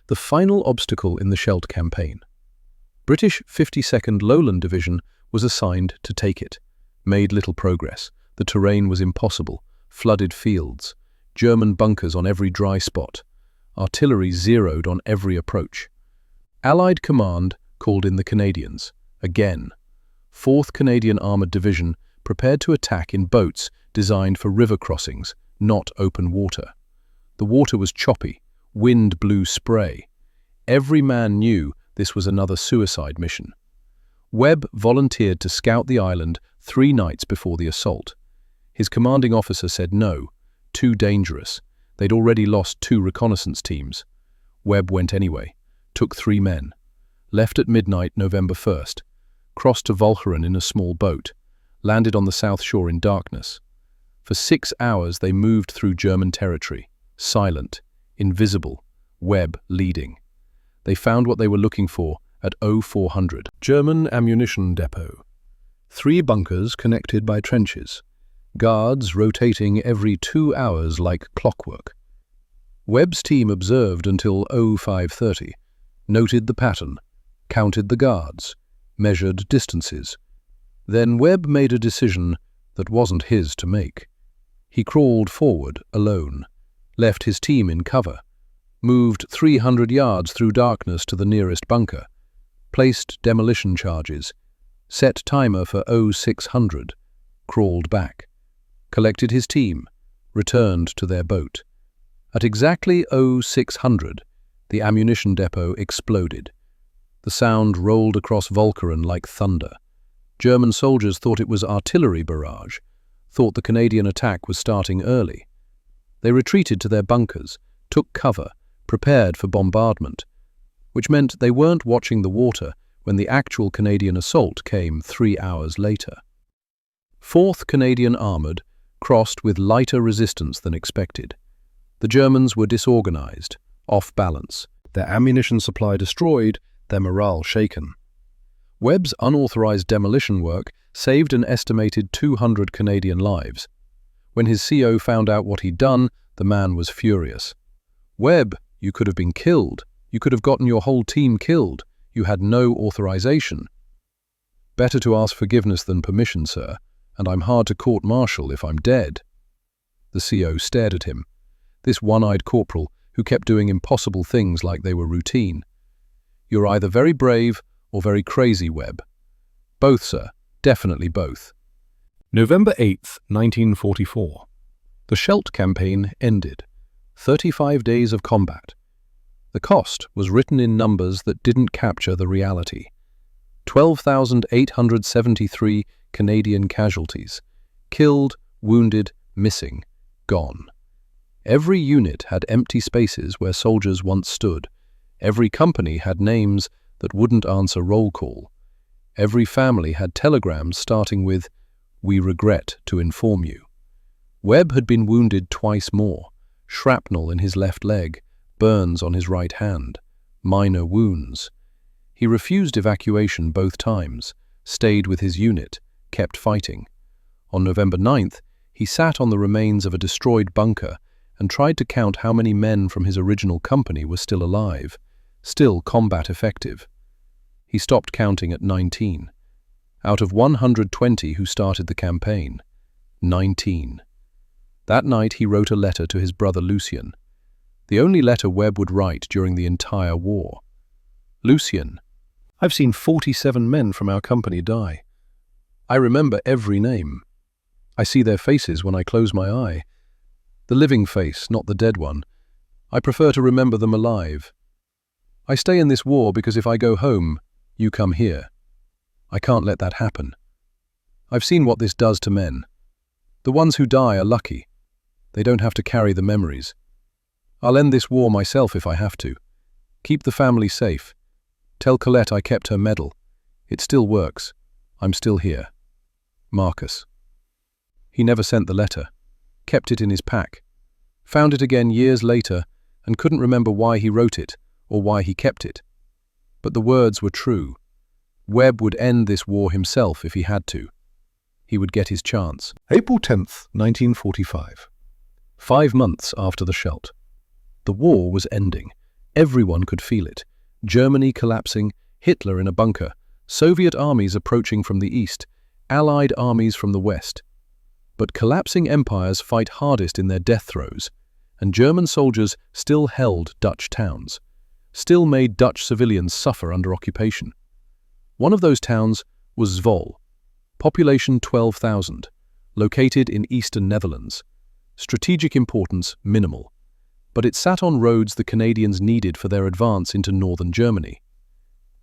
The final obstacle in the Scheldt campaign. British 52nd Lowland Division was assigned to take it. Made little progress. The terrain was impossible. Flooded fields. German bunkers on every dry spot. Artillery zeroed on every approach. Allied command called in the Canadians. Again. 4th Canadian Armoured Division prepared to attack in boats designed for river crossings, not open water. The water was choppy. Wind blew spray. Every man knew this was another suicide mission. Webb volunteered to scout the island 3 nights before the assault. His commanding officer said no, too dangerous. They'd already lost 2 reconnaissance teams. Webb went anyway, took 3 men, left at midnight November 1st, crossed to Walcheren in a small boat, landed on the south shore in darkness. For 6 hours they moved through German territory, silent, invisible, Webb leading. They found what they were looking for at 0400, German ammunition depot. 3 bunkers connected by trenches, guards rotating every 2 hours like clockwork. Webb's team observed until 0530, noted the pattern, counted the guards, measured distances. Then Webb made a decision that wasn't his to make. He crawled forward alone, left his team in cover, moved 300 yards through darkness to the nearest bunker, placed demolition charges, set timer for 0600, crawled back, collected his team, returned to their boat. At exactly 0600, the ammunition depot exploded. The sound rolled across Walcheren like thunder. German soldiers thought it was artillery barrage, thought the Canadian attack was starting early. They retreated to their bunkers, took cover, prepared for bombardment, which meant they weren't watching the water when the actual Canadian assault came 3 hours later. 4th Canadian Armoured crossed with lighter resistance than expected. The Germans were disorganized, off balance, their ammunition supply destroyed, their morale shaken. Webb's unauthorized demolition work saved an estimated 200 Canadian lives. When his CO found out what he'd done, the man was furious. "Webb, you could have been killed. You could have gotten your whole team killed. You had no authorization." "Better to ask forgiveness than permission, sir, and I'm hard to court-martial if I'm dead." The CO stared at him, this one-eyed corporal who kept doing impossible things like they were routine. "You're either very brave or very crazy, Webb." "Both, sir. Definitely both." November 8th, 1944. The Scheldt campaign ended. 35 days of combat. The cost was written in numbers that didn't capture the reality. 12,873 Canadian casualties. Killed, wounded, missing, gone. Every unit had empty spaces where soldiers once stood. Every company had names that wouldn't answer roll call. Every family had telegrams starting with, "We regret to inform you." Webb had been wounded twice more. Shrapnel in his left leg, burns on his right hand, minor wounds. He refused evacuation both times, stayed with his unit, kept fighting. On November 9th, he sat on the remains of a destroyed bunker and tried to count how many men from his original company were still alive, still combat effective. He stopped counting at 19. Out of 120 who started the campaign, 19. That night he wrote a letter to his brother Lucien, the only letter Webb would write during the entire war. "Lucien, I've seen 47 men from our company die. I remember every name. I see their faces when I close my eye. The living face, not the dead one. I prefer to remember them alive. I stay in this war because if I go home, you come here. I can't let that happen. I've seen what this does to men. The ones who die are lucky. They don't have to carry the memories. I'll end this war myself if I have to. Keep the family safe. Tell Colette I kept her medal. It still works. I'm still here. Marcus." He never sent the letter, kept it in his pack, found it again years later and couldn't remember why he wrote it or why he kept it. But the words were true. Webb would end this war himself if he had to. He would get his chance. April 10th, 1945. 5 months after the Scheldt. The war was ending. Everyone could feel it. Germany collapsing, Hitler in a bunker, Soviet armies approaching from the east, Allied armies from the west. But collapsing empires fight hardest in their death throes, and German soldiers still held Dutch towns, still made Dutch civilians suffer under occupation. One of those towns was Zwolle, population 12,000, located in eastern Netherlands. Strategic importance minimal, but it sat on roads the Canadians needed for their advance into northern Germany.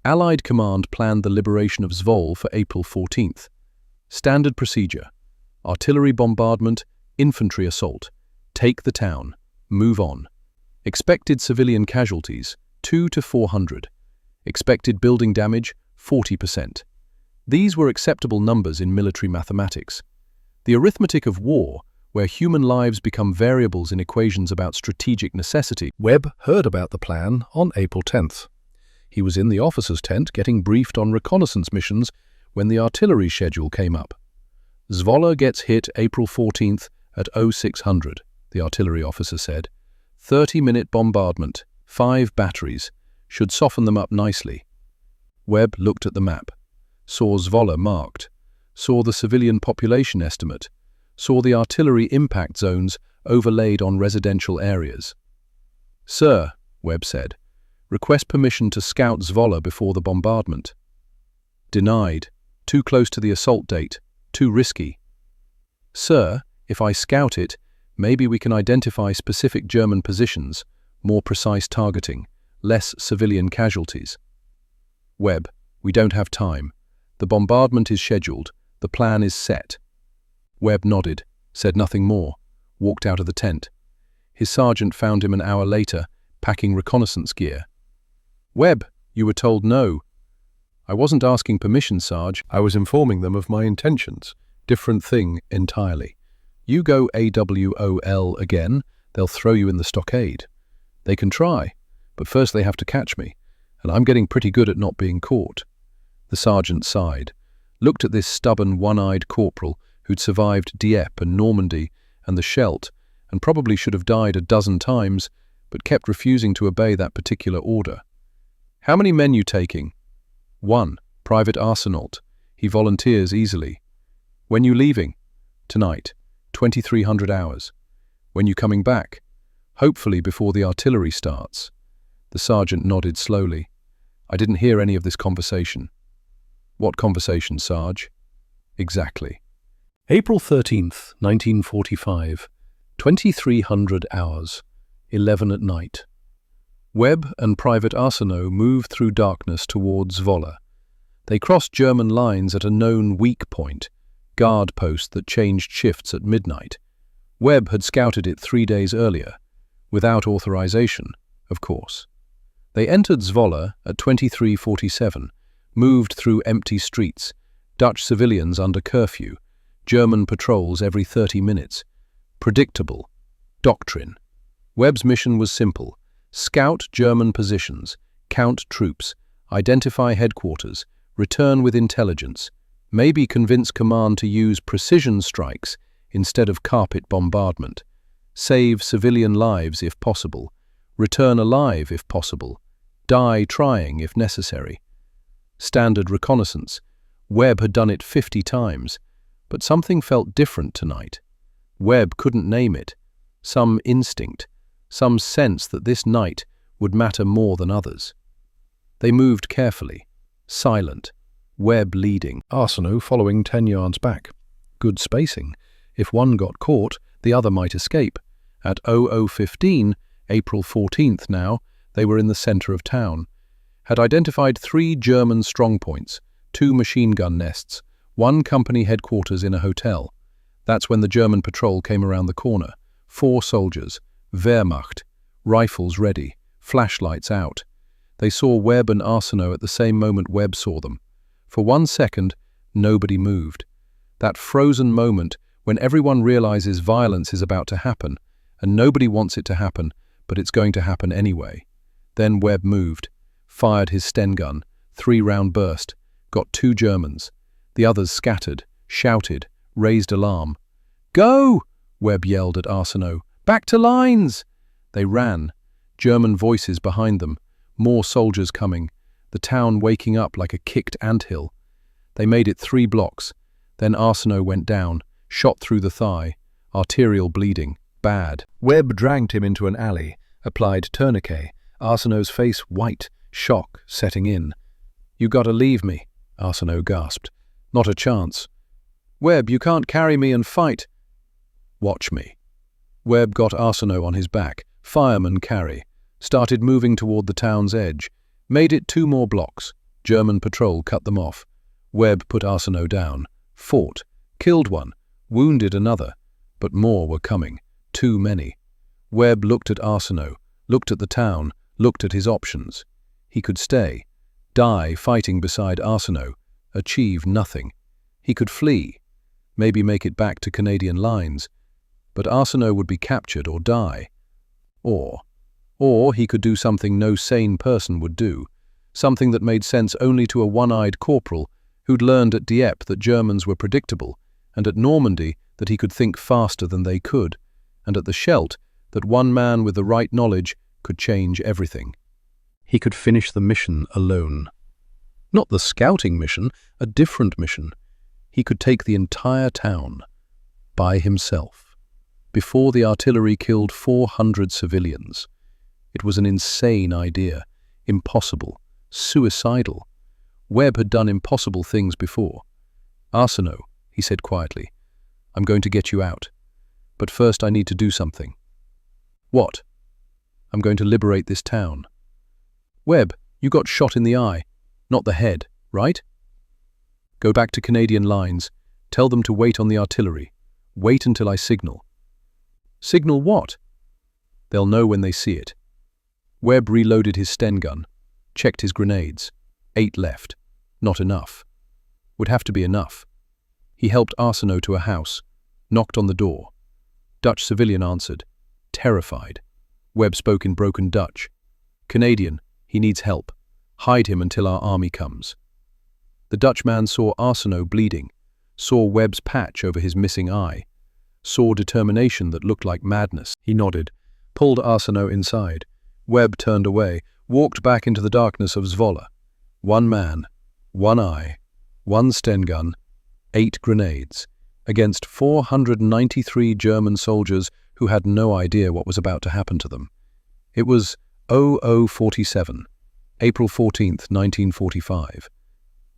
Allied command planned the liberation of Zwolle for April 14th. Standard procedure: artillery bombardment, infantry assault, take the town, move on. Expected civilian casualties, 2 to 400. Expected building damage, 40%. These were acceptable numbers in military mathematics. The arithmetic of war, where human lives become variables in equations about strategic necessity. Webb heard about the plan on April 10th. He was in the officer's tent getting briefed on reconnaissance missions when the artillery schedule came up. Zwolle gets hit April 14th at 0600, the artillery officer said. 30-minute bombardment, 5 batteries, should soften them up nicely. Webb looked at the map, saw Zwolle marked, saw the civilian population estimate, saw the artillery impact zones overlaid on residential areas. "Sir," Webb said, "request permission to scout Zwolle before the bombardment." "Denied. Too close to the assault date. Too risky." "Sir, if I scout it, maybe we can identify specific German positions, more precise targeting, less civilian casualties." "Webb, we don't have time. The bombardment is scheduled. The plan is set." Webb nodded, said nothing more, walked out of the tent. His sergeant found him an hour later, packing reconnaissance gear. "Webb, you were told no." "I wasn't asking permission, Sarge. I was informing them of my intentions. Different thing entirely. You go AWOL again, they'll throw you in the stockade. They can try, but first they have to catch me, and I'm getting pretty good at not being caught." The sergeant sighed, looked at this stubborn one-eyed corporal who'd survived Dieppe and Normandy and the Scheldt, and probably should have died a dozen times, but kept refusing to obey that particular order. "How many men you taking?" "1, Private Arsenault. He volunteers easily." "When you leaving?" "Tonight, 2300 hours." "When you coming back?" "Hopefully before the artillery starts." The sergeant nodded slowly. "I didn't hear any of this conversation." "What conversation, Sarge?" "Exactly." April 13th, 1945, 2300 hours, 11 at night. Webb and Private Arsenault moved through darkness towards Zwolle. They crossed German lines at a known weak point, guard post that changed shifts at midnight. Webb had scouted it 3 days earlier, without authorization, of course. They entered Zwolle at 23:47, moved through empty streets, Dutch civilians under curfew, German patrols every 30 minutes. Predictable. Doctrine. Webb's mission was simple: scout German positions, count troops, identify headquarters, return with intelligence, maybe convince command to use precision strikes instead of carpet bombardment, save civilian lives if possible, return alive if possible, die trying if necessary. Standard reconnaissance. Webb had done it 50 times, but something felt different tonight. Webb couldn't name it. Some instinct, some sense that this night would matter more than others. They moved carefully, silent, Webb leading, Arsenault following 10 yards back. Good spacing. If one got caught, the other might escape. At 00:15, April 14th now, they were in the center of town. Had identified 3 German strongpoints, 2 machine gun nests, 1 company headquarters in a hotel. That's when the German patrol came around the corner. 4 soldiers, Wehrmacht, rifles ready, flashlights out. They saw Webb and Arsenault at the same moment Webb saw them. For 1 second, nobody moved. That frozen moment when everyone realizes violence is about to happen, and nobody wants it to happen, but it's going to happen anyway. Then Webb moved, fired his Sten gun, 3-round burst, got 2 Germans. The others scattered, shouted, raised alarm. "Go!" Webb yelled at Arsenault. "Back to lines!" They ran, German voices behind them, more soldiers coming, the town waking up like a kicked anthill. They made it 3 blocks. Then Arsenault went down, shot through the thigh, arterial bleeding, bad. Webb dragged him into an alley, applied tourniquet, Arsenault's face white, shock setting in. "You gotta leave me," Arsenault gasped. "Not a chance." "Webb, you can't carry me and fight." "Watch me." Webb got Arsenault on his back, fireman carry, started moving toward the town's edge, made it 2 more blocks. German patrol cut them off. Webb put Arsenault down, fought, killed 1, wounded another, but more were coming, too many. Webb looked at Arsenault, looked at the town, looked at his options. He could stay, die fighting beside Arsenault, achieve nothing. He could flee, maybe make it back to Canadian lines, but Arsenault would be captured or die. Or he could do something no sane person would do, something that made sense only to a one-eyed corporal who'd learned at Dieppe that Germans were predictable, and at Normandy that he could think faster than they could, and at the Scheldt that one man with the right knowledge could change everything. He could finish the mission alone. Not the scouting mission, a different mission. He could take the entire town, by himself, before the artillery killed 400 civilians. It was an insane idea, impossible, suicidal. Webb had done impossible things before. "Arsenault," he said quietly, "I'm going to get you out. But first I need to do something." "What?" "I'm going to liberate this town." "Webb, you got shot in the eye, not the head, right? Go back to Canadian lines. Tell them to wait on the artillery. Wait until I signal." "Signal what?" "They'll know when they see it." Webb reloaded his Sten gun, checked his grenades. 8 left. Not enough. Would have to be enough. He helped Arsenault to a house, knocked on the door. Dutch civilian answered, terrified. Webb spoke in broken Dutch. "Canadian, he needs help. Hide him until our army comes." The Dutch man saw Arsenault bleeding, saw Webb's patch over his missing eye, saw determination that looked like madness. He nodded, pulled Arsenault inside. Webb turned away, walked back into the darkness of Zwolle. One man, one eye, one Sten gun, 8 grenades, against 493 German soldiers who had no idea what was about to happen to them. It was 0047, April 14th, 1945.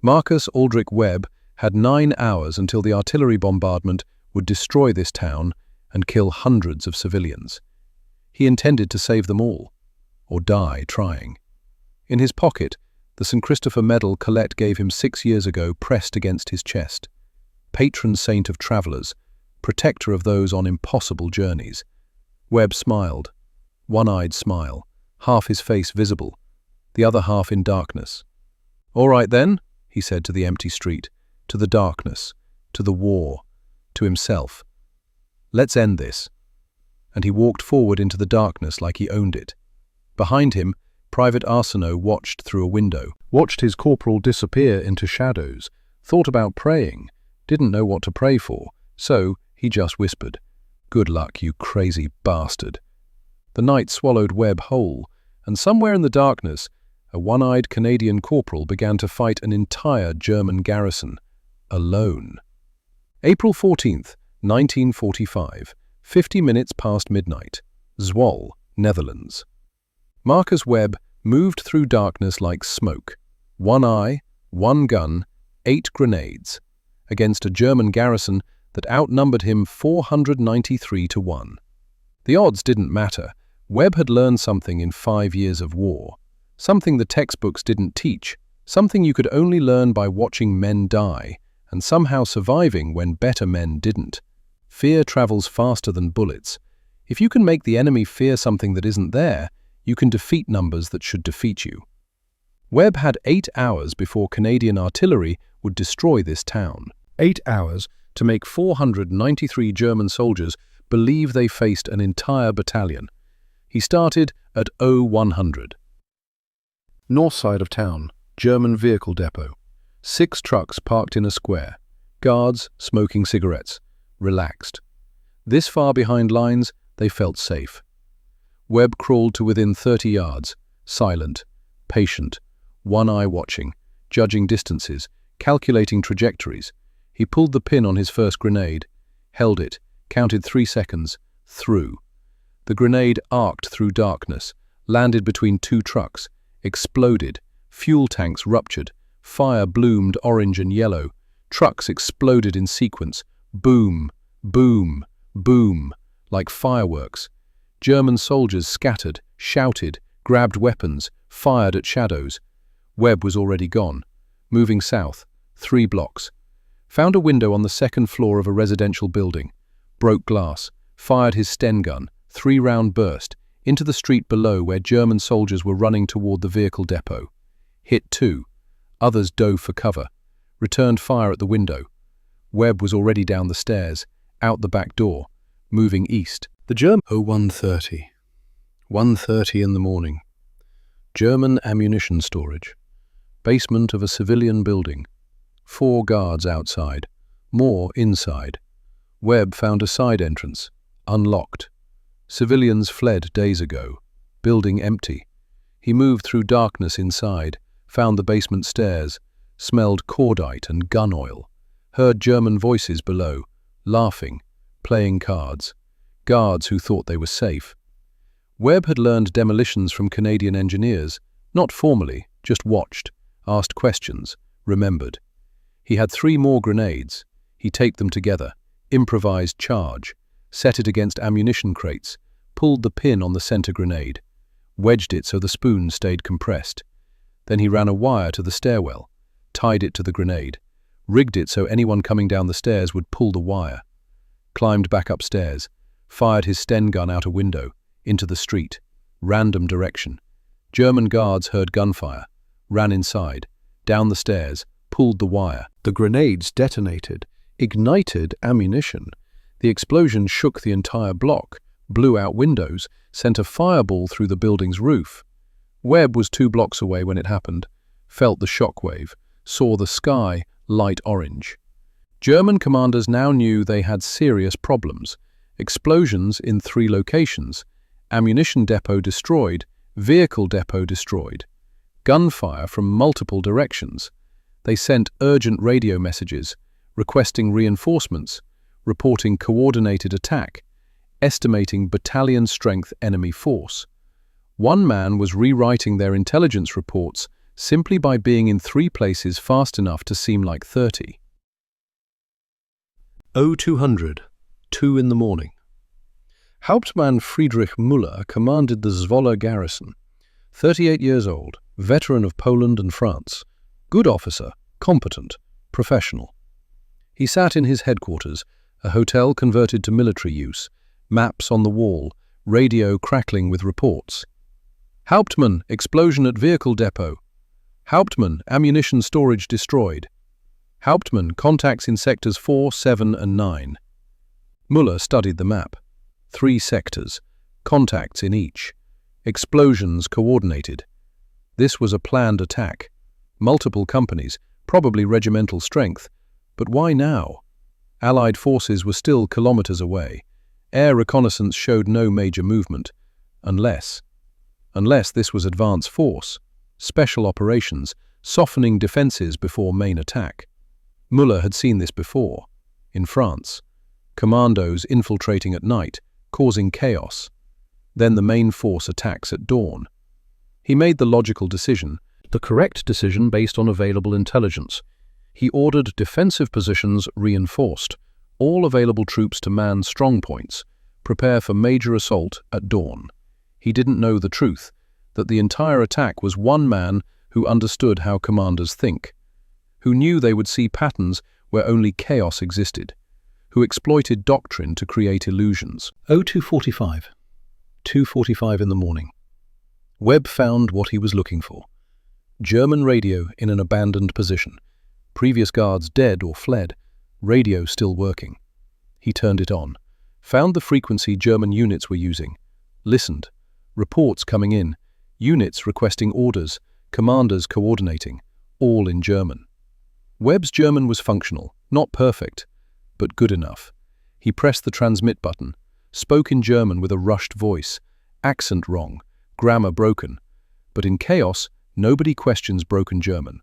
Marcus Aldrich Webb had 9 hours until the artillery bombardment would destroy this town and kill hundreds of civilians. He intended to save them all, or die trying. In his pocket, the St. Christopher medal Colette gave him 6 years ago pressed against his chest. Patron saint of travellers, protector of those on impossible journeys. Webb smiled, one-eyed smile, half his face visible, the other half in darkness. "All right then," he said to the empty street, to the darkness, to the war, to himself. "Let's end this." And he walked forward into the darkness like he owned it. Behind him, Private Arsenault watched through a window, watched his corporal disappear into shadows, thought about praying, didn't know what to pray for, so he just whispered, "Good luck, you crazy bastard." The night swallowed Webb whole, and somewhere in the darkness, a one-eyed Canadian corporal began to fight an entire German garrison, alone. April 14th, 1945, 50 minutes past midnight, Zwolle, Netherlands. Marcus Webb moved through darkness like smoke. One eye, one gun, 8 grenades, against a German garrison that outnumbered him 493 to 1. The odds didn't matter. Webb had learned something in 5 years of war, something the textbooks didn't teach, something you could only learn by watching men die and somehow surviving when better men didn't. Fear travels faster than bullets. If you can make the enemy fear something that isn't there, you can defeat numbers that should defeat you. Webb had 8 hours before Canadian artillery would destroy this town. 8 hours to make 493 German soldiers believe they faced an entire battalion. He started at 0100. North side of town, German vehicle depot. 6 trucks parked in a square. Guards smoking cigarettes. Relaxed. This far behind lines, they felt safe. Webb crawled to within 30 yards, silent, patient, one eye watching, judging distances, calculating trajectories. He pulled the pin on his first grenade, held it, counted 3 seconds, threw. The grenade arced through darkness, landed between 2 trucks, exploded, fuel tanks ruptured, fire bloomed orange and yellow, trucks exploded in sequence, boom, boom, boom, like fireworks. German soldiers scattered, shouted, grabbed weapons, fired at shadows. Webb was already gone, moving south, 3 blocks. Found a window on the 2nd floor of a residential building, broke glass, fired his Sten gun, 3-round burst, into the street below where German soldiers were running toward the vehicle depot. Hit 2. Others dove for cover, returned fire at the window. Webb was already down the stairs, out the back door, moving east. The German 01:30. 1:30 in the morning. German ammunition storage. Basement of a civilian building. 4 guards outside, more inside. Webb found a side entrance, unlocked. Civilians fled days ago, building empty. He moved through darkness inside, found the basement stairs, smelled cordite and gun oil, heard German voices below, laughing, playing cards. Guards who thought they were safe. Webb had learned demolitions from Canadian engineers, not formally, just watched, asked questions, remembered. He had 3 more grenades. He taped them together, improvised charge, set it against ammunition crates, pulled the pin on the center grenade, wedged it so the spoon stayed compressed. Then he ran a wire to the stairwell, tied it to the grenade, rigged it so anyone coming down the stairs would pull the wire, climbed back upstairs, fired his Sten gun out a window, into the street, random direction. German guards heard gunfire, ran inside, down the stairs, pulled the wire. The grenades detonated, ignited ammunition. The explosion shook the entire block, blew out windows, sent a fireball through the building's roof. Webb was 2 blocks away when it happened, felt the shockwave, saw the sky light orange. German commanders now knew they had serious problems. Explosions in 3 locations, ammunition depot destroyed, vehicle depot destroyed, gunfire from multiple directions. They sent urgent radio messages, requesting reinforcements, reporting coordinated attack, estimating battalion-strength enemy force. One man was rewriting their intelligence reports simply by being in 3 places fast enough to seem like 30. 0200, 2 in the morning. Hauptmann Friedrich Müller commanded the Zwolle garrison. 38 years old, veteran of Poland and France. Good officer, competent, professional. He sat in his headquarters, a hotel converted to military use, maps on the wall, radio crackling with reports. Hauptmann, explosion at vehicle depot. Hauptmann, ammunition storage destroyed. Hauptmann, contacts in sectors 4, 7 and 9. Müller studied the map. 3 sectors, contacts in each. Explosions coordinated. This was a planned attack. Multiple companies, probably regimental strength. But why now? Allied forces were still kilometers away. Air reconnaissance showed no major movement. Unless this was advance force, special operations, softening defenses before main attack. Müller had seen this before, in France. Commandos infiltrating at night, causing chaos. Then the main force attacks at dawn. He made the logical decision, the correct decision based on available intelligence. He ordered defensive positions reinforced, all available troops to man strong points, prepare for major assault at dawn. He didn't know the truth, that the entire attack was one man who understood how commanders think, who knew they would see patterns where only chaos existed, who exploited doctrine to create illusions. 0245. 2:45 in the morning. Webb found what he was looking for. German radio in an abandoned position. Previous guards dead or fled. Radio still working. He turned it on. Found the frequency German units were using. Listened. Reports coming in. Units requesting orders. Commanders coordinating. All in German. Webb's German was functional, not perfect, but good enough. He pressed the transmit button, spoke in German with a rushed voice, accent wrong, grammar broken. But in chaos, nobody questions broken German.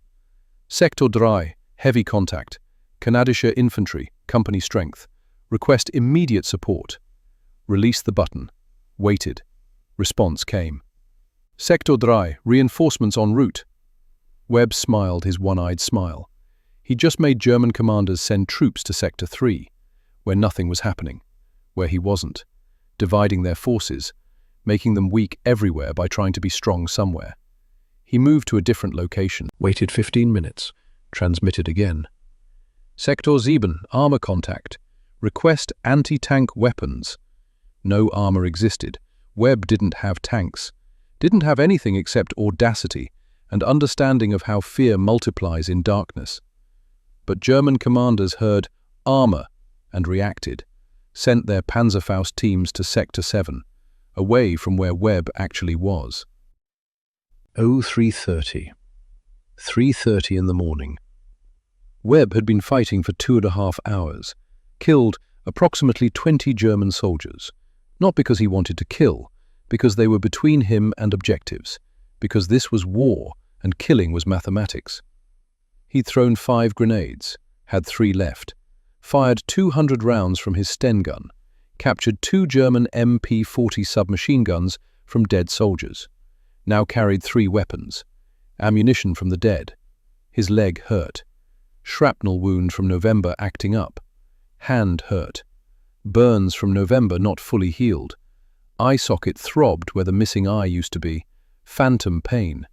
Sektor 3, heavy contact. Kanadische Infantry, company strength. Request immediate support. Released the button. Waited. Response came. Sektor 3, reinforcements en route. Webb smiled his one-eyed smile. He just made German commanders send troops to Sector 3, where nothing was happening, where he wasn't, dividing their forces, making them weak everywhere by trying to be strong somewhere. He moved to a different location, waited 15 minutes, transmitted again. Sektor 7, armor contact. Request anti-tank weapons. No armor existed. Webb didn't have tanks, didn't have anything except audacity and understanding of how fear multiplies in darkness. But German commanders heard armor and reacted, sent their Panzerfaust teams to Sector 7, away from where Webb actually was. 0330. 3:30 in the morning. Webb had been fighting for 2.5 hours, killed approximately 20 German soldiers, not because he wanted to kill, because they were between him and objectives, because this was war and killing was mathematics. He'd thrown 5 grenades, had 3 left, fired 200 rounds from his Sten gun, captured 2 German MP-40 submachine guns from dead soldiers, now carried 3 weapons, ammunition from the dead, his leg hurt, shrapnel wound from November acting up, hand hurt, burns from November not fully healed, eye socket throbbed where the missing eye used to be, phantom pain.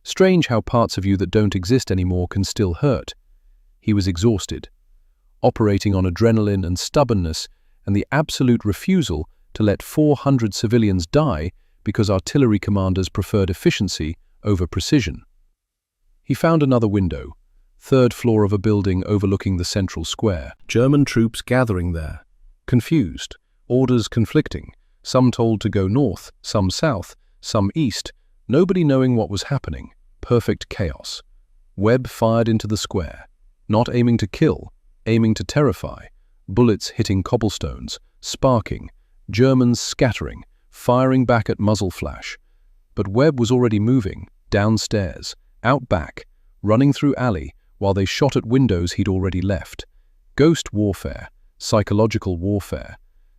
Strange how parts of you that don't exist anymore can still hurt. He was exhausted, operating on adrenaline and stubbornness and the absolute refusal to let 400 civilians die because artillery commanders preferred efficiency over precision. He found another window, 3rd floor of a building overlooking the central square. German troops gathering there, Confused, orders conflicting, some told to go north, some south, some east, nobody knowing what was happening. Perfect chaos. Webb fired into the square, not aiming to kill, aiming to terrify, bullets hitting cobblestones, sparking, Germans scattering, firing back at muzzle flash. But Webb was already moving, downstairs, out back, running through alley, while they shot at windows he'd already left. Ghost warfare, psychological warfare,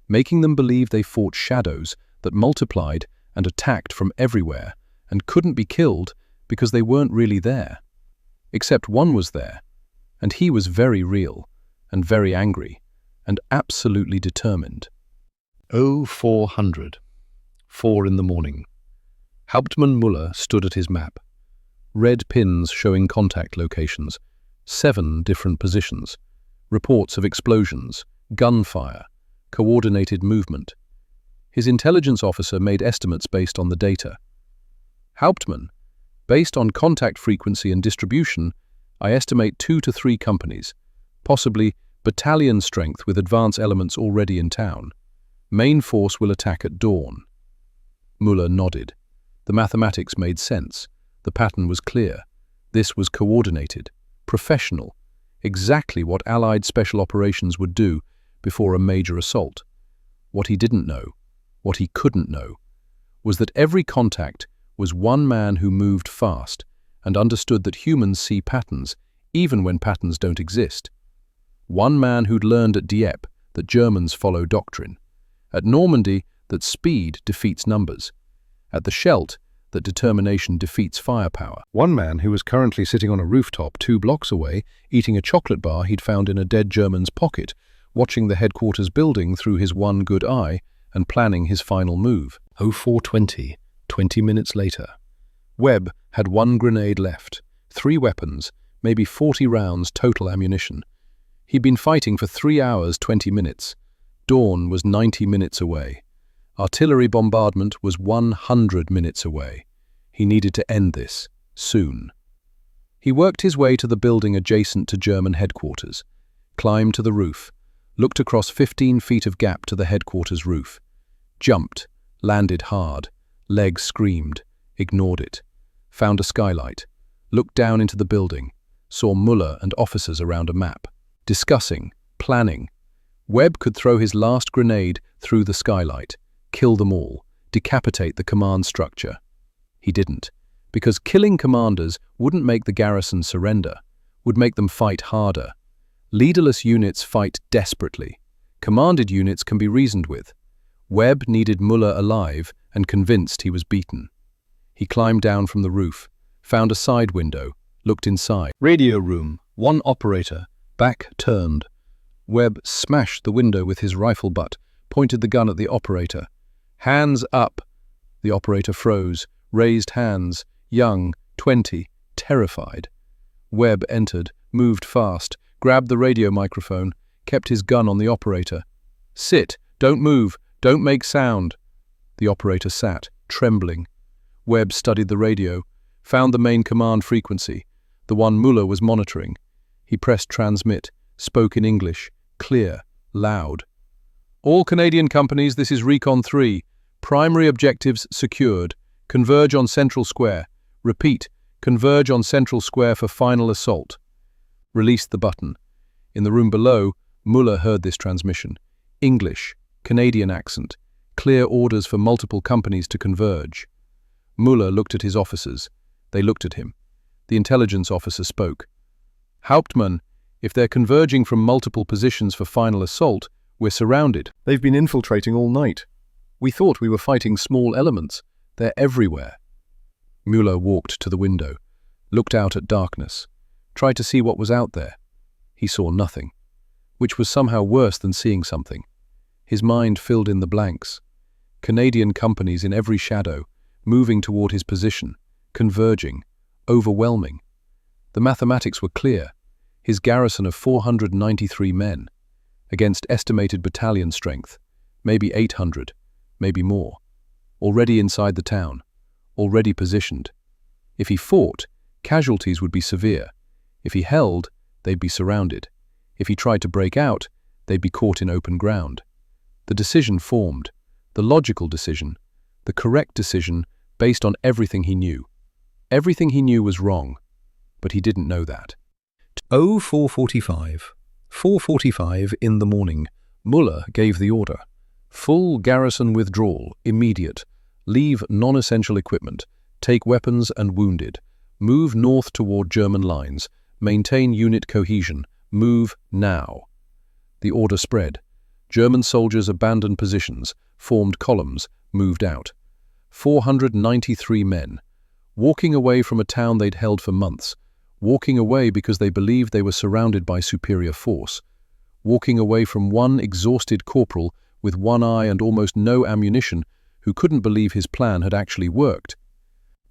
making them believe they fought shadows that multiplied and attacked from everywhere and couldn't be killed because they weren't really there. Except one was there, and he was very real and very angry and absolutely determined. 0400. 4 in the morning. Hauptmann Müller stood at his map. Red pins showing contact locations, 7 different positions, reports of explosions, gunfire, coordinated movement. His intelligence officer made estimates based on the data. Hauptmann, based on contact frequency and distribution, I estimate 2 to 3 companies, possibly battalion strength with advance elements already in town. Main force will attack at dawn. Müller nodded. The mathematics made sense. The pattern was clear. This was coordinated, professional, exactly what Allied special operations would do before a major assault. What he didn't know, what he couldn't know, was that every contact was one man who moved fast and understood that humans see patterns, even when patterns don't exist. One man who'd learned at Dieppe that Germans follow doctrine, at Normandy that speed defeats numbers, at the Scheldt that determination defeats firepower. One man who was currently sitting on a rooftop 2 blocks away, eating a chocolate bar he'd found in a dead German's pocket, watching the headquarters building through his one good eye and planning his final move. 0420, 20 minutes later. Webb had 1 grenade left, 3 weapons, maybe 40 rounds total ammunition. He'd been fighting for 3 hours 20 minutes. Dawn was 90 minutes away. Artillery bombardment was 100 minutes away. He needed to end this, soon. He worked his way to the building adjacent to German headquarters, climbed to the roof, looked across 15 feet of gap to the headquarters roof, jumped, landed hard, leg screamed, ignored it, found a skylight, looked down into the building, saw Müller and officers around a map, discussing, planning. Webb could throw his last grenade through the skylight, kill them all, decapitate the command structure. He didn't, because killing commanders wouldn't make the garrison surrender, would make them fight harder. Leaderless units fight desperately. Commanded units can be reasoned with. Webb needed Müller alive and convinced he was beaten. He climbed down from the roof, found a side window, looked inside. Radio room, 1 operator, back turned. Webb smashed the window with his rifle butt, pointed the gun at the operator. Hands up! The operator froze, raised hands, young, 20, terrified. Webb entered, moved fast, grabbed the radio microphone, kept his gun on the operator. Sit, don't move, don't make sound. The operator sat, trembling. Webb studied the radio, found the main command frequency, the one Muller was monitoring. He pressed transmit, spoke in English, clear, loud. All Canadian companies, this is Recon 3. Primary objectives secured. Converge on Central Square. Repeat, converge on Central Square for final assault. Released the button. In the room below, Muller heard this transmission. English, Canadian accent, clear orders for multiple companies to converge. Muller looked at his officers. They looked at him. The intelligence officer spoke. Hauptmann, if they're converging from multiple positions for final assault, we're surrounded. They've been infiltrating all night. We thought we were fighting small elements. They're everywhere. Muller walked to the window, looked out at darkness, tried to see what was out there. He saw nothing, which was somehow worse than seeing something. His mind filled in the blanks. Canadian companies in every shadow, moving toward his position, converging, overwhelming. The mathematics were clear. His garrison of 493 men, against estimated battalion strength, maybe 800, maybe more, already inside the town, already positioned. If he fought, casualties would be severe. If he held, they'd be surrounded. If he tried to break out, they'd be caught in open ground. The decision formed, the logical decision, the correct decision based on everything he knew. Everything he knew was wrong, but he didn't know that. 0445. 4:45 in the morning. Muller gave the order. Full garrison withdrawal, immediate. Leave non-essential equipment. Take weapons and wounded. Move north toward German lines. Maintain unit cohesion. Move now. The order spread. German soldiers abandoned positions, formed columns, moved out. 493 men. Walking away from a town they'd held for months. Walking away because they believed they were surrounded by superior force. Walking away from one exhausted corporal with one eye and almost no ammunition who couldn't believe his plan had actually worked.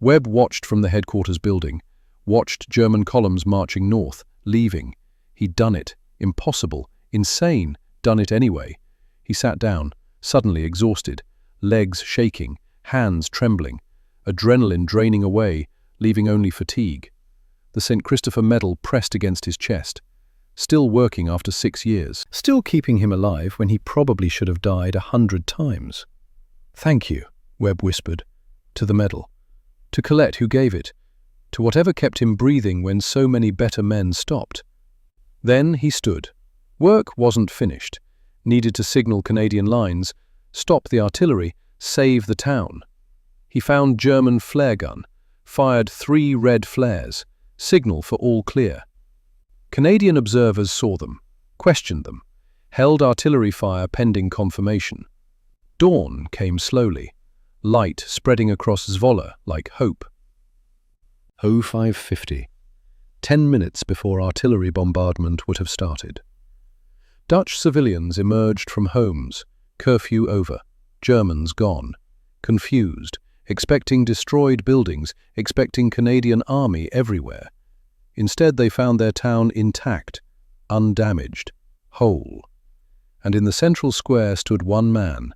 Webb watched from the headquarters building, watched German columns marching north, leaving. He'd done it. Impossible. Insane. Done it anyway. He sat down, suddenly exhausted, legs shaking, hands trembling, adrenaline draining away, leaving only fatigue. The St. Christopher Medal pressed against his chest. Still working after 6 years. Still keeping him alive when he probably should have died 100 times. Thank you, Webb whispered, to the medal, to Colette who gave it, to whatever kept him breathing when so many better men stopped. Then he stood. Work wasn't finished. Needed to signal Canadian lines, stop the artillery, save the town. He found German flare gun, fired 3 red flares, signal for all clear. Canadian observers saw them, questioned them, held artillery fire pending confirmation. Dawn came slowly, light spreading across Zwolle like hope. 0550. 10 minutes before artillery bombardment would have started. Dutch civilians emerged from homes, curfew over, Germans gone, confused, expecting destroyed buildings, expecting Canadian army everywhere. Instead they found their town intact, undamaged, whole. And in the central square stood one man,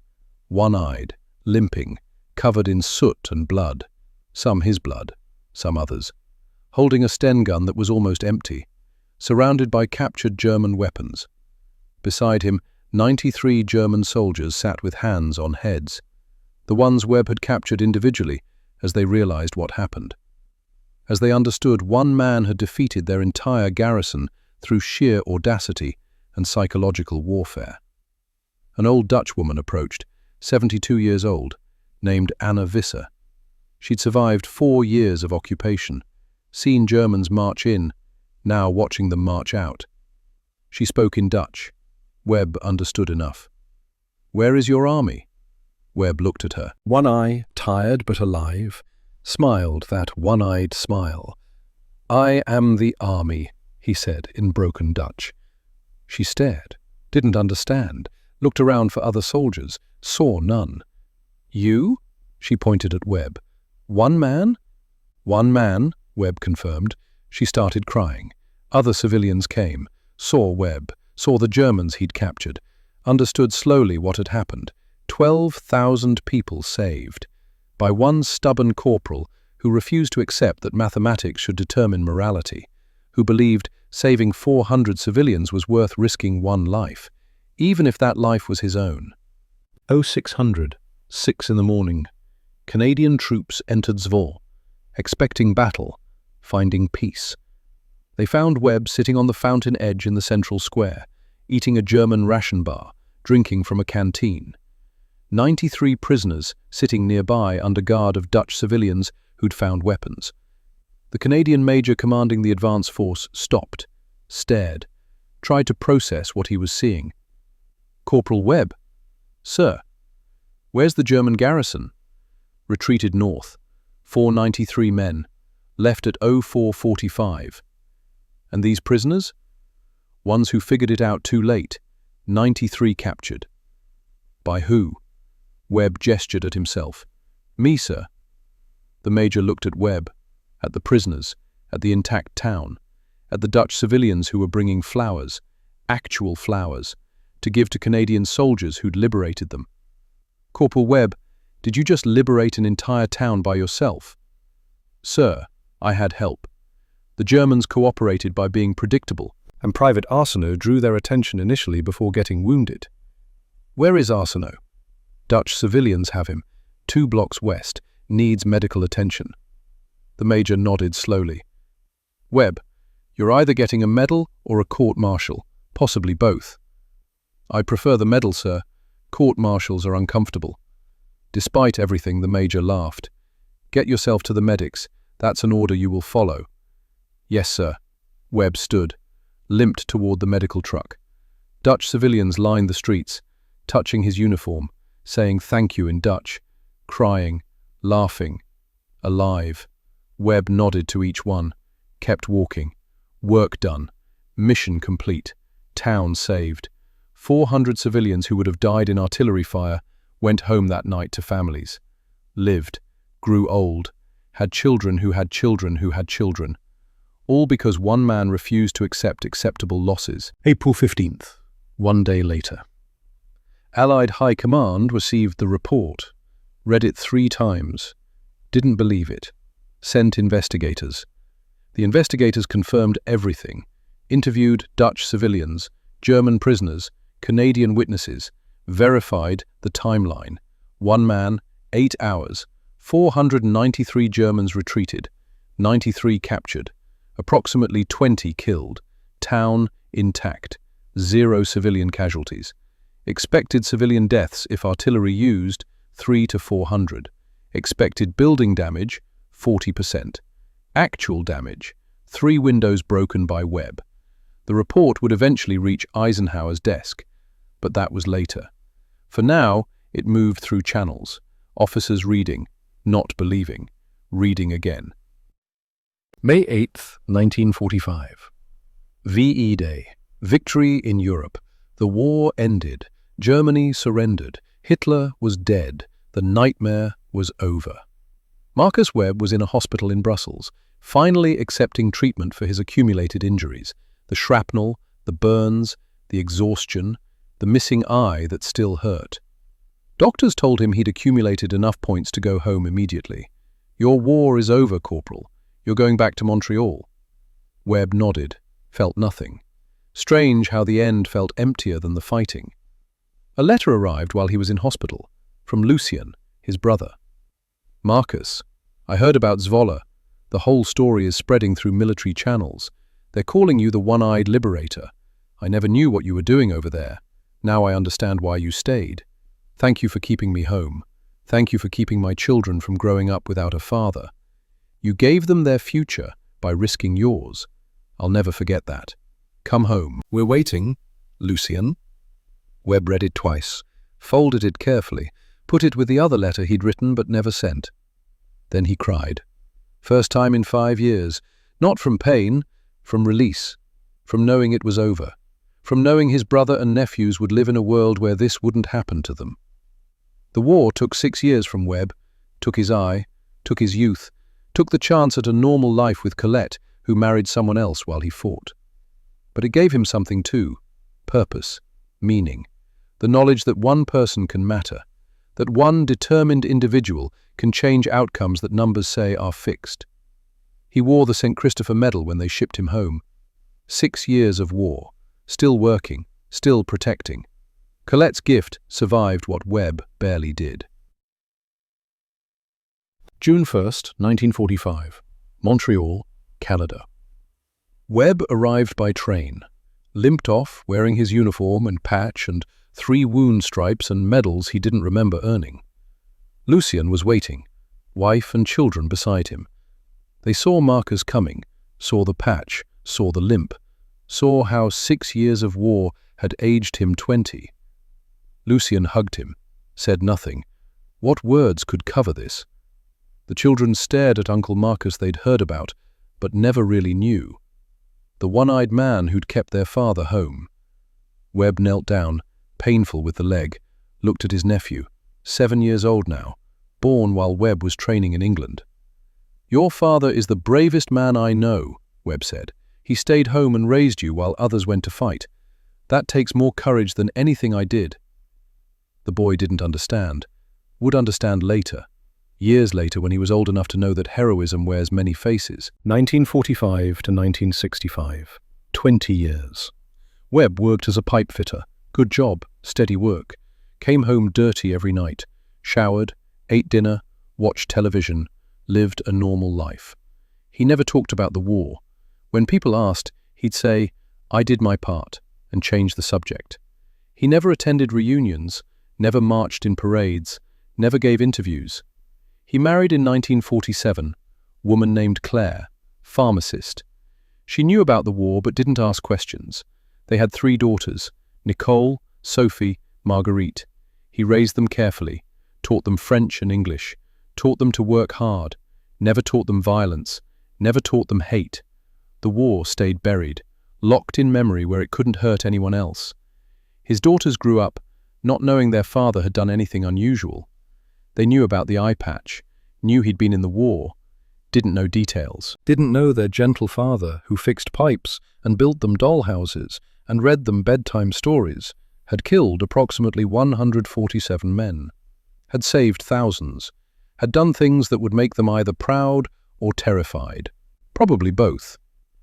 one-eyed, limping, covered in soot and blood, some his blood, some others, holding a Sten gun that was almost empty, surrounded by captured German weapons. Beside him, 93 German soldiers sat with hands on heads, the ones Webb had captured individually as they realized what happened. As they understood one man had defeated their entire garrison through sheer audacity and psychological warfare. An old Dutch woman approached, 72 years old, named Anna Visser. She'd survived 4 years of occupation, seen Germans march in, now watching them march out. She spoke in Dutch. Webb understood enough. "Where is your army?" Webb looked at her. One eye, tired but alive, smiled that one-eyed smile. "I am the army," he said in broken Dutch. She stared, didn't understand, looked around for other soldiers, saw none. "You?" She pointed at Webb. "One man?" "One man," Webb confirmed. She started crying. Other civilians came, saw Webb, saw the Germans he'd captured, understood slowly what had happened, 12,000 people saved by one stubborn corporal who refused to accept that mathematics should determine morality, who believed saving 400 civilians was worth risking one life, even if that life was his own. 0600, 6 in the morning. Canadian troops entered Zwo, expecting battle, finding peace. They found Webb sitting on the fountain edge in the central square, eating a German ration bar, drinking from a canteen. 93 prisoners sitting nearby under guard of Dutch civilians who'd found weapons. The Canadian major commanding the advance force stopped, stared, tried to process what he was seeing. "Corporal Webb." "Sir." "Where's the German garrison?" "Retreated north. 493 men. Left at 0445. "And these prisoners?" "Ones who figured it out too late. 93 captured." "By who?" Webb gestured at himself. "Me, sir." The major looked at Webb, at the prisoners, at the intact town, at the Dutch civilians who were bringing flowers, actual flowers, to give to Canadian soldiers who'd liberated them. "Corporal Webb, did you just liberate an entire town by yourself?" "Sir, I had help. The Germans cooperated by being predictable, and Private Arsenault drew their attention initially before getting wounded." "Where is Arsenault?" "Dutch civilians have him, 2 blocks west, needs medical attention." The major nodded slowly. "Webb, you're either getting a medal or a court-martial, possibly both." "I prefer the medal, sir. Court-martials are uncomfortable." Despite everything, the major laughed. "Get yourself to the medics. That's an order you will follow." "Yes, sir." Webb stood, limped toward the medical truck. Dutch civilians lined the streets, touching his uniform, saying thank you in Dutch, crying, laughing, alive. Webb nodded to each one, kept walking. Work done. Mission complete. Town saved. 400 civilians who would have died in artillery fire went home that night to families. Lived, grew old, had children who had children who had children. All because one man refused to accept acceptable losses. April 15th, 1 day later. Allied High Command received the report, read it 3 times, didn't believe it, sent investigators. The investigators confirmed everything, interviewed Dutch civilians, German prisoners, Canadian witnesses, verified the timeline. 1 man, 8 hours, 493 Germans retreated, 93 captured, approximately 20 killed, town intact, 0 civilian casualties. Expected civilian deaths if artillery used, 300 to 400. Expected building damage, 40%. Actual damage, 3 windows broken by Webb. The report would eventually reach Eisenhower's desk, but that was later. For now, it moved through channels, officers reading, not believing, reading again. May 8th, 1945. VE Day. Victory in Europe. The war ended. Germany surrendered. Hitler was dead. The nightmare was over. Marcus Webb was in a hospital in Brussels, finally accepting treatment for his accumulated injuries, the shrapnel, the burns, the exhaustion, the missing eye that still hurt. Doctors told him he'd accumulated enough points to go home immediately. "Your war is over, Corporal. You're going back to Montreal." Webb nodded, felt nothing. Strange how the end felt emptier than the fighting. A letter arrived while he was in hospital, from Lucien, his brother. "Marcus, I heard about Zwolle. The whole story is spreading through military channels. They're calling you the one-eyed liberator. I never knew what you were doing over there. Now I understand why you stayed. Thank you for keeping me home. Thank you for keeping my children from growing up without a father. You gave them their future by risking yours. I'll never forget that. Come home. We're waiting, Lucien." Webb read it twice, folded it carefully, put it with the other letter he'd written but never sent. Then he cried. First time in 5 years, not from pain, from release, from knowing it was over, from knowing his brother and nephews would live in a world where this wouldn't happen to them. The war took 6 years from Webb, took his eye, took his youth, took the chance at a normal life with Colette, who married someone else while he fought. But it gave him something too, purpose, meaning, the knowledge that one person can matter, that one determined individual can change outcomes that numbers say are fixed. He wore the St. Christopher Medal when they shipped him home. 6 years of war, still working, still protecting. Colette's gift survived what Webb barely did. June 1st, 1945. Montreal, Canada. Webb arrived by train, limped off wearing his uniform and patch and 3 wound stripes and medals he didn't remember earning. Lucien was waiting, wife and children beside him. They saw Marcus coming, saw the patch, saw the limp, saw how 6 years of war had aged him 20. Lucien hugged him, said nothing. What words could cover this? The children stared at Uncle Marcus they'd heard about, but never really knew. The one-eyed man who'd kept their father home. Webb knelt down, painful with the leg, looked at his nephew, 7 years old now, born while Webb was training in England. "Your father is the bravest man I know," Webb said. "He stayed home and raised you while others went to fight. That takes more courage than anything I did." The boy didn't understand, would understand later. Years later when he was old enough to know that heroism wears many faces. 1945 to 1965. 20 years. Webb worked as a pipe fitter. Good job, steady work. Came home dirty every night. Showered, ate dinner, watched television, lived a normal life. He never talked about the war. When people asked, he'd say, "I did my part," and change the subject. He never attended reunions, never marched in parades, never gave interviews. He married in 1947, woman named Claire, pharmacist. She knew about the war but didn't ask questions. They had 3 daughters, Nicole, Sophie, Marguerite. He raised them carefully, taught them French and English, taught them to work hard, never taught them violence, never taught them hate. The war stayed buried, locked in memory where it couldn't hurt anyone else. His daughters grew up, not knowing their father had done anything unusual. They knew about the eye patch, knew he'd been in the war, didn't know details, didn't know their gentle father who fixed pipes and built them dollhouses and read them bedtime stories, had killed approximately 147 men, had saved thousands, had done things that would make them either proud or terrified. Probably both.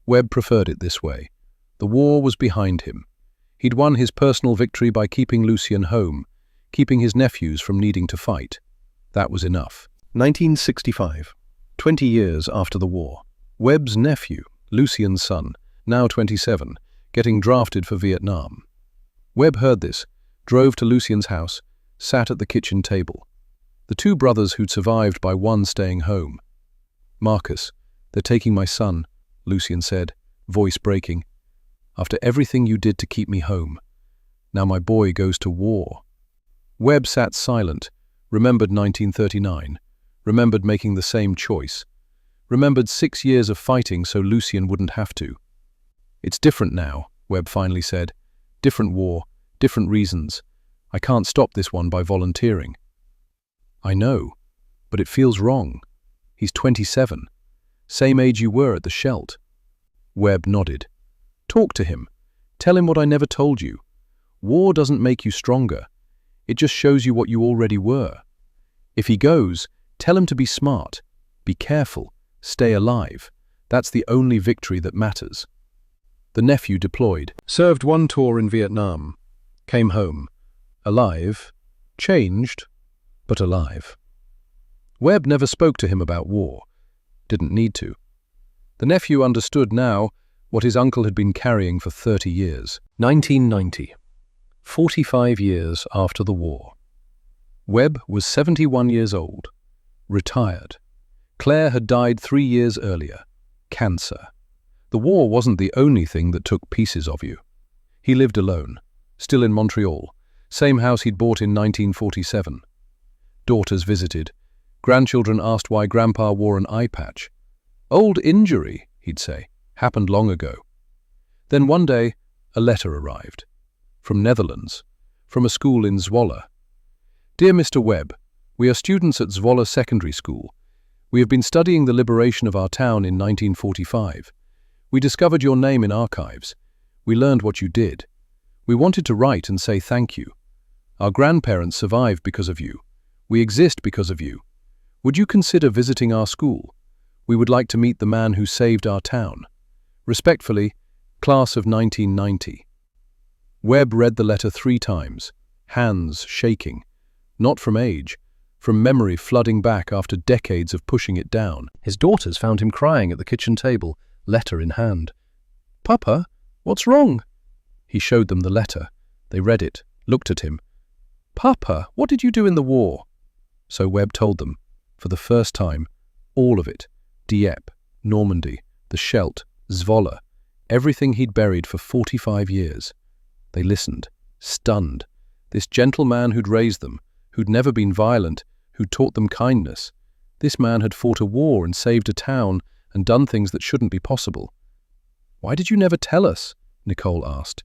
Webb preferred it this way. The war was behind him. He'd won his personal victory by keeping Lucien home, keeping his nephews from needing to fight. That was enough. 1965, 20 years after the war. Webb's nephew, Lucien's son, now 27, getting drafted for Vietnam. Webb heard this, drove to Lucien's house, sat at the kitchen table. The 2 brothers who'd survived by one staying home. "Marcus, they're taking my son," Lucien said, voice breaking. "After everything you did to keep me home. Now my boy goes to war." Webb sat silent, remembered 1939, remembered making the same choice, remembered 6 years of fighting so Lucien wouldn't have to. "It's different now," Webb finally said. "Different war, different reasons. I can't stop this one by volunteering." "I know, but it feels wrong. He's 27, same age you were at the Scheldt." Webb nodded. "Talk to him. Tell him what I never told you. War doesn't make you stronger. It just shows you what you already were. If he goes, tell him to be smart, be careful, stay alive. That's the only victory that matters." The nephew deployed, served 1 tour in Vietnam, came home, alive, changed, but alive. Webb never spoke to him about war, didn't need to. The nephew understood now what his uncle had been carrying for 30 years. 1990. 45 years after the war. Webb was 71 years old, retired. Claire had died 3 years earlier, cancer. The war wasn't the only thing that took pieces of you. He lived alone, still in Montreal, same house he'd bought in 1947. Daughters visited. Grandchildren asked why Grandpa wore an eye patch. "Old injury," he'd say, "happened long ago." Then one day, a letter arrived. From Netherlands, from a school in Zwolle. "Dear Mr. Webb, we are students at Zwolle Secondary School. We have been studying the liberation of our town in 1945. We discovered your name in archives. We learned what you did. We wanted to write and say thank you. Our grandparents survived because of you. We exist because of you. Would you consider visiting our school? We would like to meet the man who saved our town. Respectfully, Class of 1990. Webb read the letter 3 times, hands shaking. Not from age, from memory flooding back after decades of pushing it down. His daughters found him crying at the kitchen table, letter in hand. "Papa, what's wrong?" He showed them the letter. They read it, looked at him. "Papa, what did you do in the war?" So Webb told them, for the first time, all of it. Dieppe, Normandy, the Scheldt, Zwolle, everything he'd buried for 45 years. They listened, stunned. This gentle man who'd raised them, who'd never been violent, who'd taught them kindness. This man had fought a war and saved a town and done things that shouldn't be possible. "Why did you never tell us?" Nicole asked.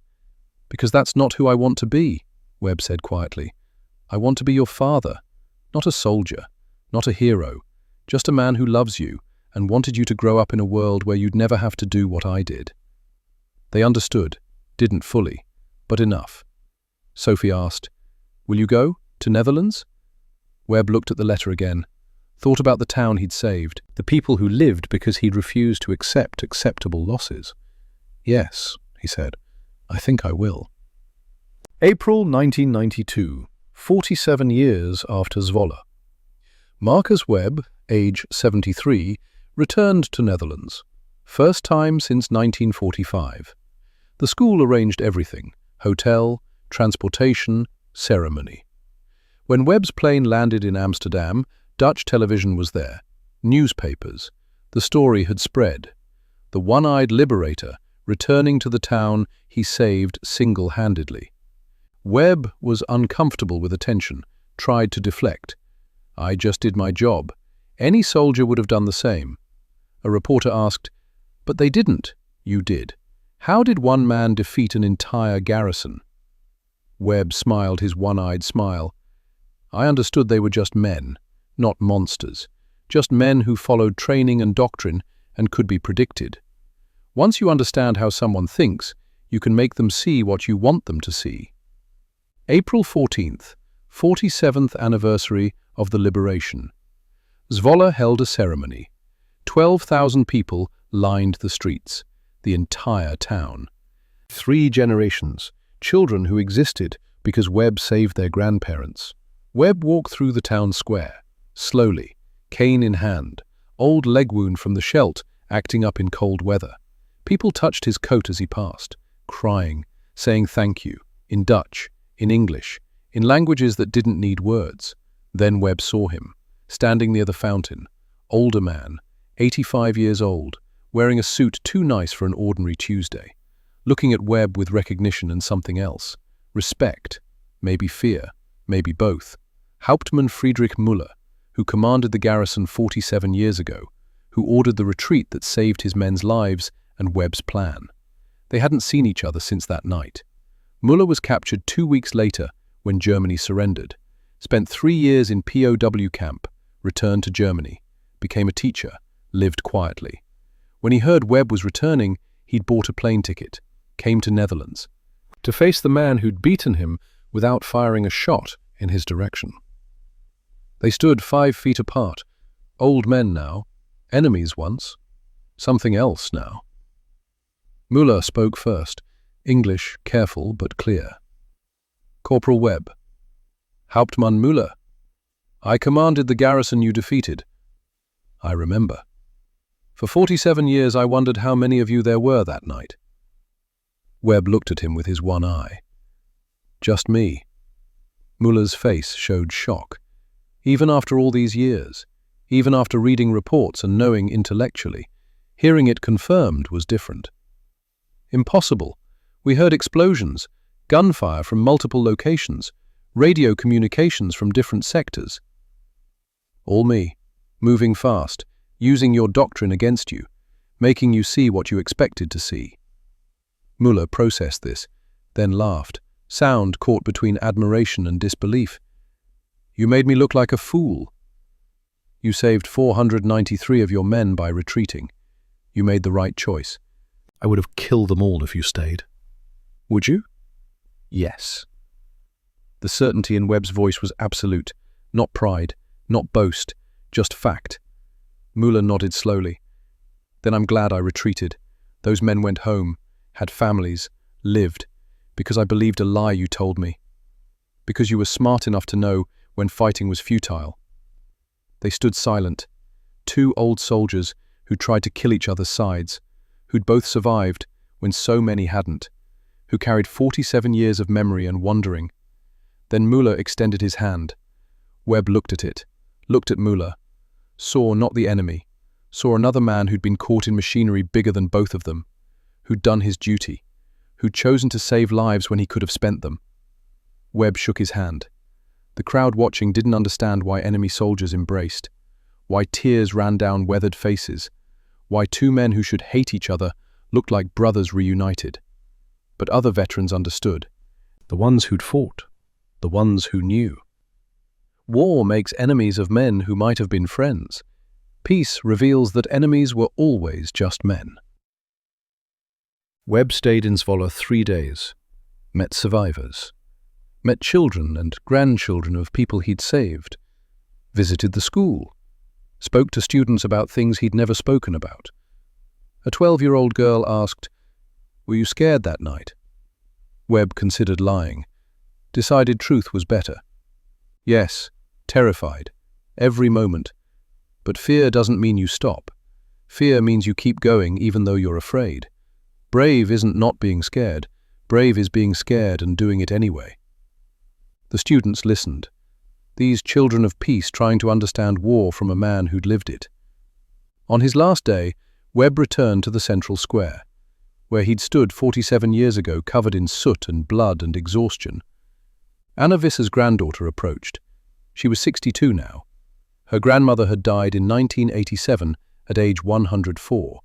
"Because that's not who I want to be," Webb said quietly. "I want to be your father, not a soldier, not a hero, just a man who loves you and wanted you to grow up in a world where you'd never have to do what I did." They understood, didn't fully, but enough. Sophie asked, "Will you go? To Netherlands?" Webb looked at the letter again, thought about the town he'd saved, the people who lived because he'd refused to accept acceptable losses. "Yes," he said, "I think I will." April 1992, 47 years after Zwolle. Marcus Webb, age 73, returned to Netherlands. First time since 1945. The school arranged everything: hotel, transportation, ceremony. When Webb's plane landed in Amsterdam, Dutch television was there, newspapers. The story had spread. The one-eyed liberator returning to the town he saved single-handedly. Webb was uncomfortable with attention, tried to deflect. "I just did my job. Any soldier would have done the same." A reporter asked, "But they didn't." "You did. How did one man defeat an entire garrison?" Webb smiled his one-eyed smile. "I understood they were just men, not monsters. Just men who followed training and doctrine and could be predicted. Once you understand how someone thinks, you can make them see what you want them to see." April 14th, 47th anniversary of the liberation. Zwolle held a ceremony. 12,000 people lined the streets, the entire town. 3 generations, children who existed because Webb saved their grandparents. Webb walked through the town square, slowly, cane in hand, old leg wound from the Scheldt acting up in cold weather. People touched his coat as he passed, crying, saying thank you, in Dutch, in English, in languages that didn't need words. Then Webb saw him, standing near the fountain, older man, 85 years old, wearing a suit too nice for an ordinary Tuesday, looking at Webb with recognition and something else, respect, maybe fear, maybe both. Hauptmann Friedrich Müller, who commanded the garrison 47 years ago, who ordered the retreat that saved his men's lives and Webb's plan. They hadn't seen each other since that night. Müller was captured 2 weeks later when Germany surrendered, spent 3 years in POW camp, returned to Germany, became a teacher, lived quietly. When he heard Webb was returning, he'd bought a plane ticket, came to Netherlands, to face the man who'd beaten him without firing a shot in his direction. They stood 5 feet apart, old men now, enemies once, something else now. Müller spoke first, English careful but clear. "Corporal Webb." "Hauptmann Müller. I commanded the garrison you defeated." "I remember. For 47 years I wondered how many of you there were that night." Webb looked at him with his one eye. "Just me." Müller's face showed shock. Even after all these years, even after reading reports and knowing intellectually, hearing it confirmed was different. "Impossible. We heard explosions, gunfire from multiple locations, radio communications from different sectors." "All me, moving fast, using your doctrine against you, making you see what you expected to see." Müller processed this, then laughed, sound caught between admiration and disbelief. "You made me look like a fool. You saved 493 of your men by retreating. You made the right choice. I would have killed them all if you stayed." "Would you?" "Yes." The certainty in Webb's voice was absolute, Not pride, not boast, just fact. Müller nodded slowly. Then I'm glad I retreated. Those men went home, had families, lived, because I believed a lie you told me. Because you were smart enough to know when fighting was futile. They stood silent. Two old soldiers who tried to kill each other's sides, who'd both survived when so many hadn't, who carried 47 years of memory and wondering. Then Müller extended his hand. Webb looked at it, looked at Müller, saw not the enemy, saw another man who'd been caught in machinery bigger than both of them, who'd done his duty, who'd chosen to save lives when he could have spent them. Webb shook his hand. The crowd watching didn't understand why enemy soldiers embraced, why tears ran down weathered faces, why two men who should hate each other looked like brothers reunited. But other veterans understood. The ones who'd fought, the ones who knew. War makes enemies of men who might have been friends. Peace reveals that enemies were always just men. Webb stayed in Zwolle 3 days, met survivors, met children and grandchildren of people he'd saved, visited the school, spoke to students about things he'd never spoken about. A 12-year-old girl asked, "Were you scared that night?" Webb considered lying, decided truth was better. Yes, terrified, every moment. But fear doesn't mean you stop. Fear means you keep going even though you're afraid. Brave isn't not being scared. Brave is being scared and doing it anyway. The students listened. These children of peace trying to understand war from a man who'd lived it. On his last day, Webb returned to the central square, where he'd stood 47 years ago covered in soot and blood and exhaustion. Anna Visser's granddaughter approached. She was 62 now. Her grandmother had died in 1987 at age 104.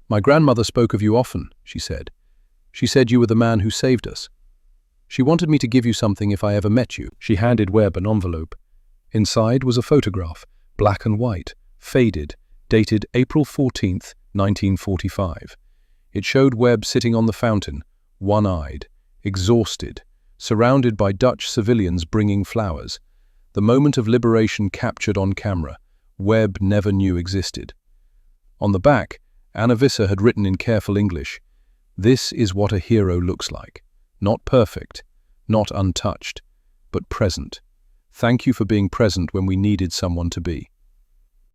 "My grandmother spoke of you often," she said. "She said you were the man who saved us. She wanted me to give you something if I ever met you." She handed Webb an envelope. Inside was a photograph, black and white, faded, dated April 14th, 1945. It showed Webb sitting on the fountain, one-eyed, exhausted, surrounded by Dutch civilians bringing flowers. The moment of liberation captured on camera, Webb never knew existed. On the back, Anna Visser had written in careful English, "This is what a hero looks like. Not perfect, not untouched, but present. Thank you for being present when we needed someone to be."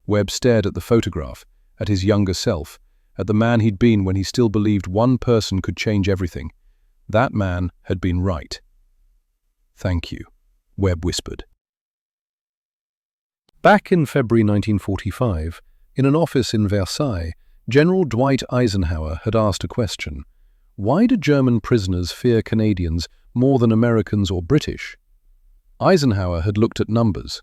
Webb stared at the photograph, at his younger self, at the man he'd been when he still believed one person could change everything. That man had been right. "Thank you," Webb whispered. Back in February 1945, in an office in Versailles, General Dwight Eisenhower had asked a question. Why do German prisoners fear Canadians more than Americans or British? Eisenhower had looked at numbers.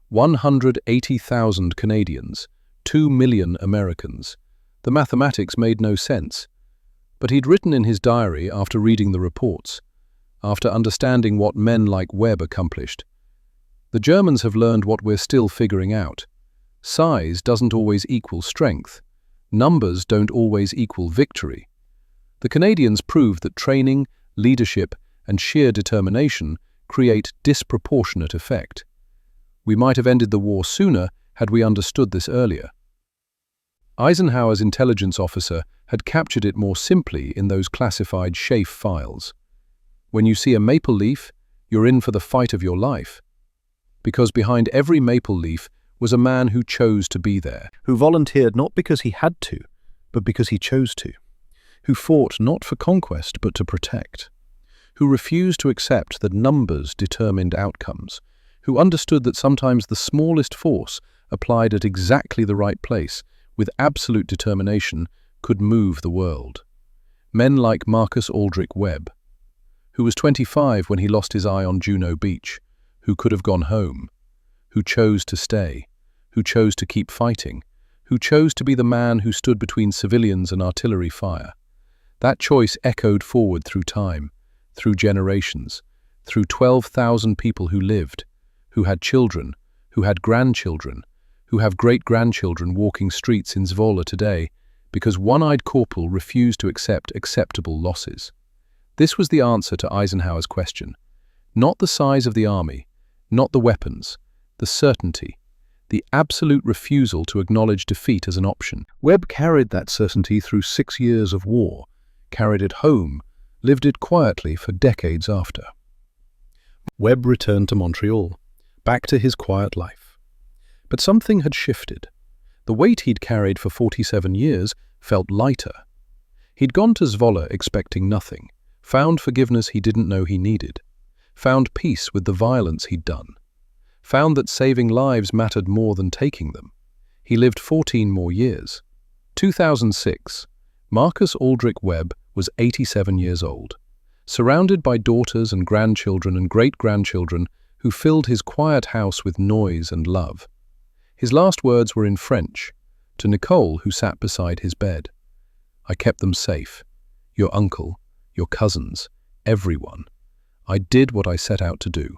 180,000 Canadians, 2 million Americans. The mathematics made no sense. But he'd written in his diary after reading the reports, after understanding what men like Webb accomplished. The Germans have learned what we're still figuring out. Size doesn't always equal strength. Numbers don't always equal victory. The Canadians proved that training, leadership, and sheer determination create disproportionate effect. We might have ended the war sooner had we understood this earlier. Eisenhower's intelligence officer had captured it more simply in those classified SHAEF files. When you see a maple leaf, you're in for the fight of your life. Because behind every maple leaf was a man who chose to be there, who volunteered not because he had to, but because he chose to, who fought not for conquest but to protect, who refused to accept that numbers determined outcomes, who understood that sometimes the smallest force applied at exactly the right place, with absolute determination, could move the world. Men like Marcus Aldrich Webb, who was 25 when he lost his eye on Juno Beach, who could have gone home, who chose to stay, who chose to keep fighting, who chose to be the man who stood between civilians and artillery fire. That choice echoed forward through time, through generations, through 12,000 people who lived, who had children, who had grandchildren, who have great-grandchildren walking streets in Zwolle today because one-eyed corporal refused to accept acceptable losses. This was the answer to Eisenhower's question. Not the size of the army, not the weapons, the certainty, the absolute refusal to acknowledge defeat as an option. Webb carried that certainty through 6 years of war, carried it home, lived it quietly for decades after. Webb returned to Montreal, back to his quiet life. But something had shifted. The weight he'd carried for 47 years felt lighter. He'd gone to Zwolle expecting nothing, found forgiveness he didn't know he needed, found peace with the violence he'd done, found that saving lives mattered more than taking them. He lived 14 more years. 2006, Marcus Aldrich Webb was 87 years old, surrounded by daughters and grandchildren and great-grandchildren who filled his quiet house with noise and love. His last words were in French, to Nicole, who sat beside his bed. "I kept them safe. Your uncle, your cousins, everyone. I did what I set out to do.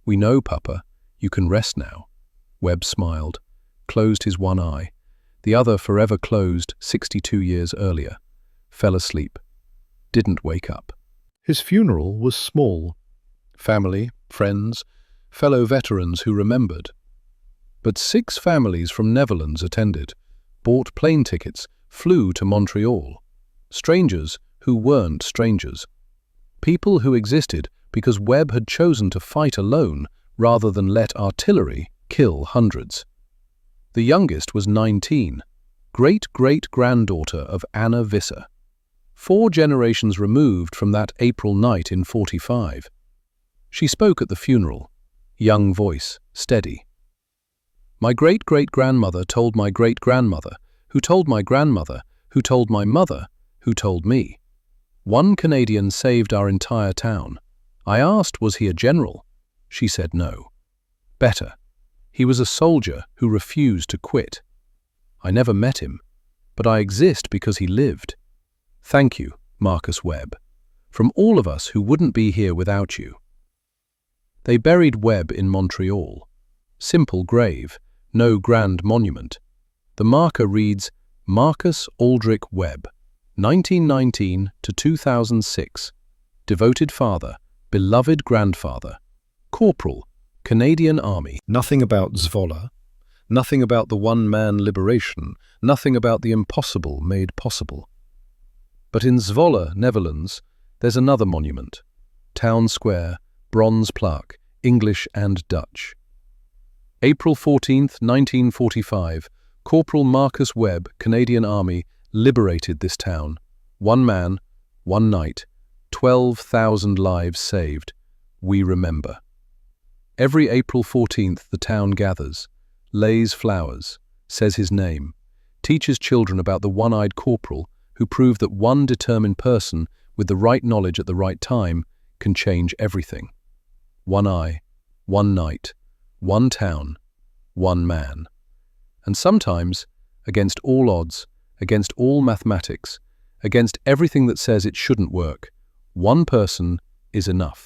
We know, Papa, you can rest now." Webb smiled, closed his one eye, the other forever closed 62 years earlier, fell asleep, didn't wake up. His funeral was small. Family, friends, fellow veterans who remembered. But 6 families from Netherlands attended, bought plane tickets, flew to Montreal. Strangers who weren't strangers. People who existed because Webb had chosen to fight alone rather than let artillery kill hundreds. The youngest was 19, great-great-granddaughter of Anna Visser. 4 generations removed from that April night in 45. She spoke at the funeral, young voice, steady. "My great-great-grandmother told my great-grandmother, who told my grandmother, who told my mother, who told me. One Canadian saved our entire town. I asked, was he a general? She said no. Better. He was a soldier who refused to quit. I never met him, but I exist because he lived. Thank you, Marcus Webb, from all of us who wouldn't be here without you." They buried Webb in Montreal. Simple grave, no grand monument. The marker reads, Marcus Aldrich Webb, 1919 to 2006. Devoted father, beloved grandfather. Corporal, Canadian Army. Nothing about Zwolle, nothing about the one-man liberation, nothing about the impossible made possible. But in Zwolle, Netherlands, there's another monument. Town Square, bronze plaque, English and Dutch. April 14, 1945, Corporal Marcus Webb, Canadian Army, liberated this town. One man, one night, 12,000 lives saved. We remember. Every April 14th, the town gathers, lays flowers, says his name, teaches children about the one-eyed corporal who proved that one determined person with the right knowledge at the right time can change everything. One eye, one night, one town, one man. And sometimes, against all odds, against all mathematics, against everything that says it shouldn't work, one person is enough.